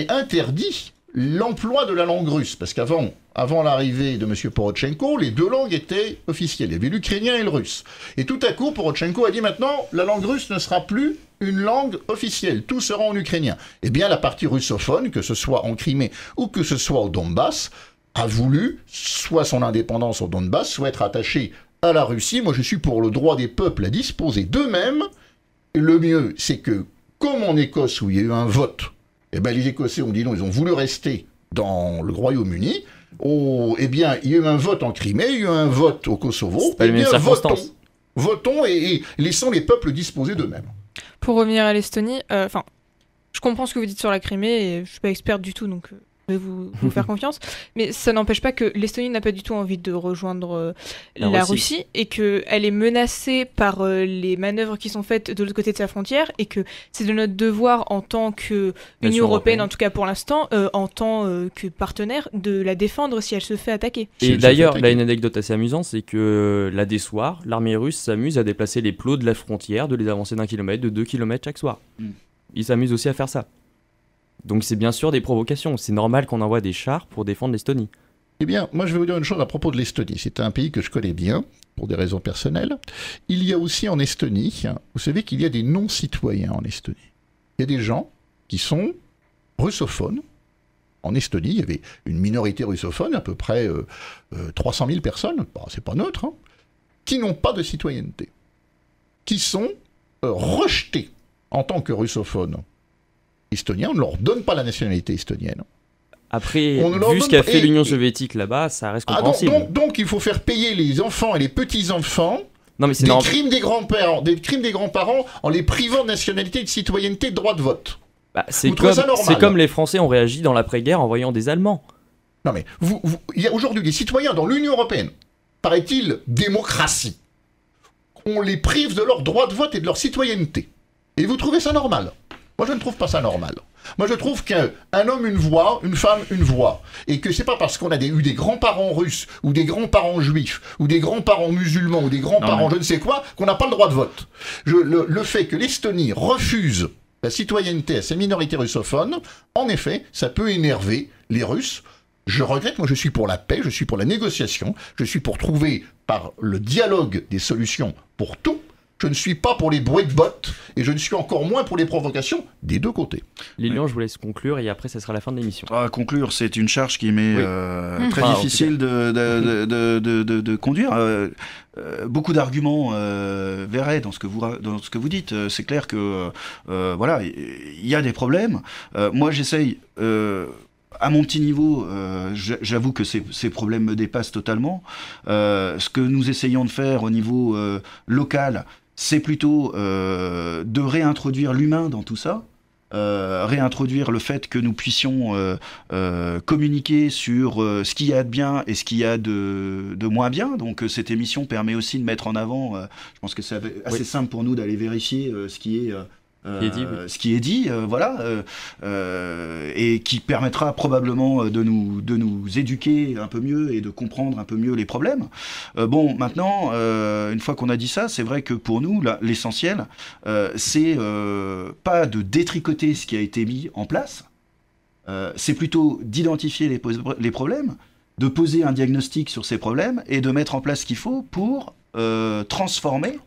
interdit l'emploi de la langue russe. Parce qu'avant l'arrivée de M. Porochenko, les deux langues étaient officielles. Il y avait l'ukrainien et le russe. Et tout à coup, Porochenko a dit maintenant, la langue russe ne sera plus une langue officielle. Tout sera en ukrainien. Eh bien, la partie russophone, que ce soit en Crimée ou que ce soit au Donbass, a voulu soit son indépendance au Donbass, soit être attachée à la Russie. Moi, je suis pour le droit des peuples à disposer d'eux-mêmes. Le mieux, c'est que, comme en Écosse, où il y a eu un vote, eh ben, les Écossais ont dit non, ils ont voulu rester dans le Royaume-Uni, eh bien, il y a eu un vote en Crimée, il y a eu un vote au Kosovo. C'est pas les mêmes circonstances. Votons et laissons les peuples disposer d'eux-mêmes. Pour revenir à l'Estonie, je comprends ce que vous dites sur la Crimée et je suis pas experte du tout, donc je vais vous faire confiance. Mais ça n'empêche pas que l'Estonie n'a pas du tout envie de rejoindre la Russie et qu'elle est menacée par les manœuvres qui sont faites de l'autre côté de sa frontière et que c'est de notre devoir en tant qu'Union européenne, en tout cas pour l'instant, en tant que partenaire, de la défendre si elle se fait attaquer. Et d'ailleurs, là, une anecdote assez amusante, c'est que là, des soirs, l'armée russe s'amuse à déplacer les plots de la frontière, de les avancer d'1 kilomètre, de 2 kilomètres chaque soir. Ils s'amusent aussi à faire ça. Donc c'est bien sûr des provocations. C'est normal qu'on envoie des chars pour défendre l'Estonie. Eh bien, moi je vais vous dire une chose à propos de l'Estonie. C'est un pays que je connais bien, pour des raisons personnelles. Il y a aussi en Estonie, vous savez qu'il y a des non-citoyens en Estonie. Il y a des gens qui sont russophones. En Estonie, il y avait une minorité russophone, à peu près 300 000 personnes, c'est pas neutre, qui n'ont pas de citoyenneté, qui sont rejetés en tant que russophones estoniens. On ne leur donne pas la nationalité estonienne. Après, vu ce qu'a fait l'Union soviétique là-bas, ça reste compréhensible. Donc il faut faire payer les enfants et les petits-enfants crimes des grands-parents en les privant de nationalité, de citoyenneté, de droit de vote. C'est comme les Français ont réagi dans l'après-guerre en voyant des Allemands. Non mais, il y a aujourd'hui des citoyens dans l'Union européenne, paraît-il, démocratie. On les prive de leur droit de vote et de leur citoyenneté. Et vous trouvez ça normal ? Moi, je ne trouve pas ça normal. Moi, je trouve qu'un homme, une voix, une femme, une voix. Et que c'est pas parce qu'on a eu des grands-parents russes, ou des grands-parents juifs, ou des grands-parents musulmans, ou des grands-parents je ne sais quoi, qu'on n'a pas le droit de vote. Le fait que l'Estonie refuse la citoyenneté à ces minorités russophones, en effet, ça peut énerver les Russes. Je regrette, moi je suis pour la paix, je suis pour la négociation, je suis pour trouver par le dialogue des solutions pour tout. Je ne suis pas pour les bruits de bottes et je ne suis encore moins pour les provocations des deux côtés. Lilian, je vous laisse conclure et après, ça sera la fin de l'émission. Conclure, c'est une charge qui m'est très difficile de conduire. Beaucoup d'arguments verraient dans ce que vous dites. C'est clair que voilà, il y a des problèmes. Moi, j'essaye. À mon petit niveau, j'avoue que ces problèmes me dépassent totalement. Ce que nous essayons de faire au niveau local, c'est plutôt de réintroduire l'humain dans tout ça, réintroduire le fait que nous puissions communiquer sur ce qu'il y a de bien et ce qu'il y a de moins bien. Donc cette émission permet aussi de mettre en avant, je pense que c'est assez simple pour nous d'aller vérifier ce qui est... ce qui est dit, et qui permettra probablement de nous éduquer un peu mieux et de comprendre un peu mieux les problèmes. Maintenant, une fois qu'on a dit ça, c'est vrai que pour nous, l'essentiel, c'est pas de détricoter ce qui a été mis en place, c'est plutôt d'identifier les problèmes, de poser un diagnostic sur ces problèmes et de mettre en place ce qu'il faut pour transformer,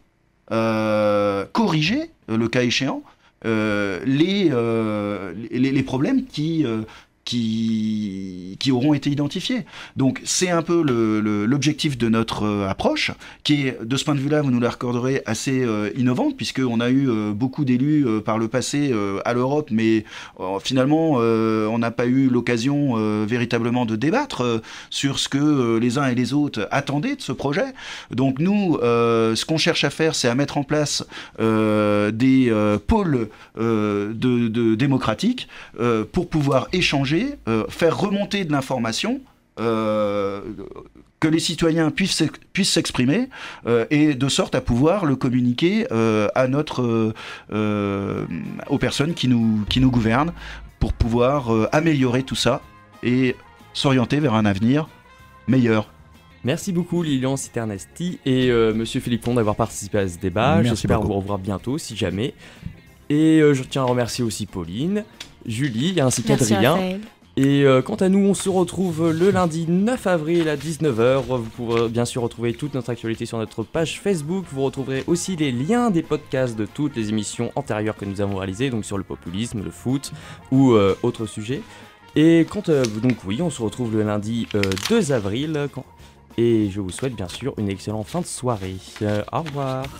corriger, le cas échéant, les problèmes qui auront été identifiés. Donc c'est un peu l'objectif de notre approche, qui est, de ce point de vue-là, vous nous l'accorderez, assez innovante, puisqu'on a eu beaucoup d'élus par le passé à l'Europe, mais finalement on n'a pas eu l'occasion véritablement de débattre sur ce que les uns et les autres attendaient de ce projet. Donc nous, ce qu'on cherche à faire, c'est à mettre en place des pôles démocratiques pour pouvoir échanger, faire remonter de l'information, que les citoyens puissent s'exprimer, et de sorte à pouvoir le communiquer aux personnes qui nous gouvernent, pour pouvoir améliorer tout ça et s'orienter vers un avenir meilleur. Merci beaucoup Lilian Citernesti et Monsieur Philippe Pond d'avoir participé à ce débat. J'espère vous revoir bientôt si jamais. Et je tiens à remercier aussi Pauline, Julie ainsi qu'Adrien. Et quant à nous, on se retrouve le lundi 9 avril à 19h. Vous pourrez bien sûr retrouver toute notre actualité sur notre page Facebook. Vous retrouverez aussi les liens des podcasts de toutes les émissions antérieures que nous avons réalisées, donc sur le populisme, le foot ou autres sujets. Et donc oui, on se retrouve le lundi 2 avril. Et je vous souhaite bien sûr une excellente fin de soirée. Au revoir.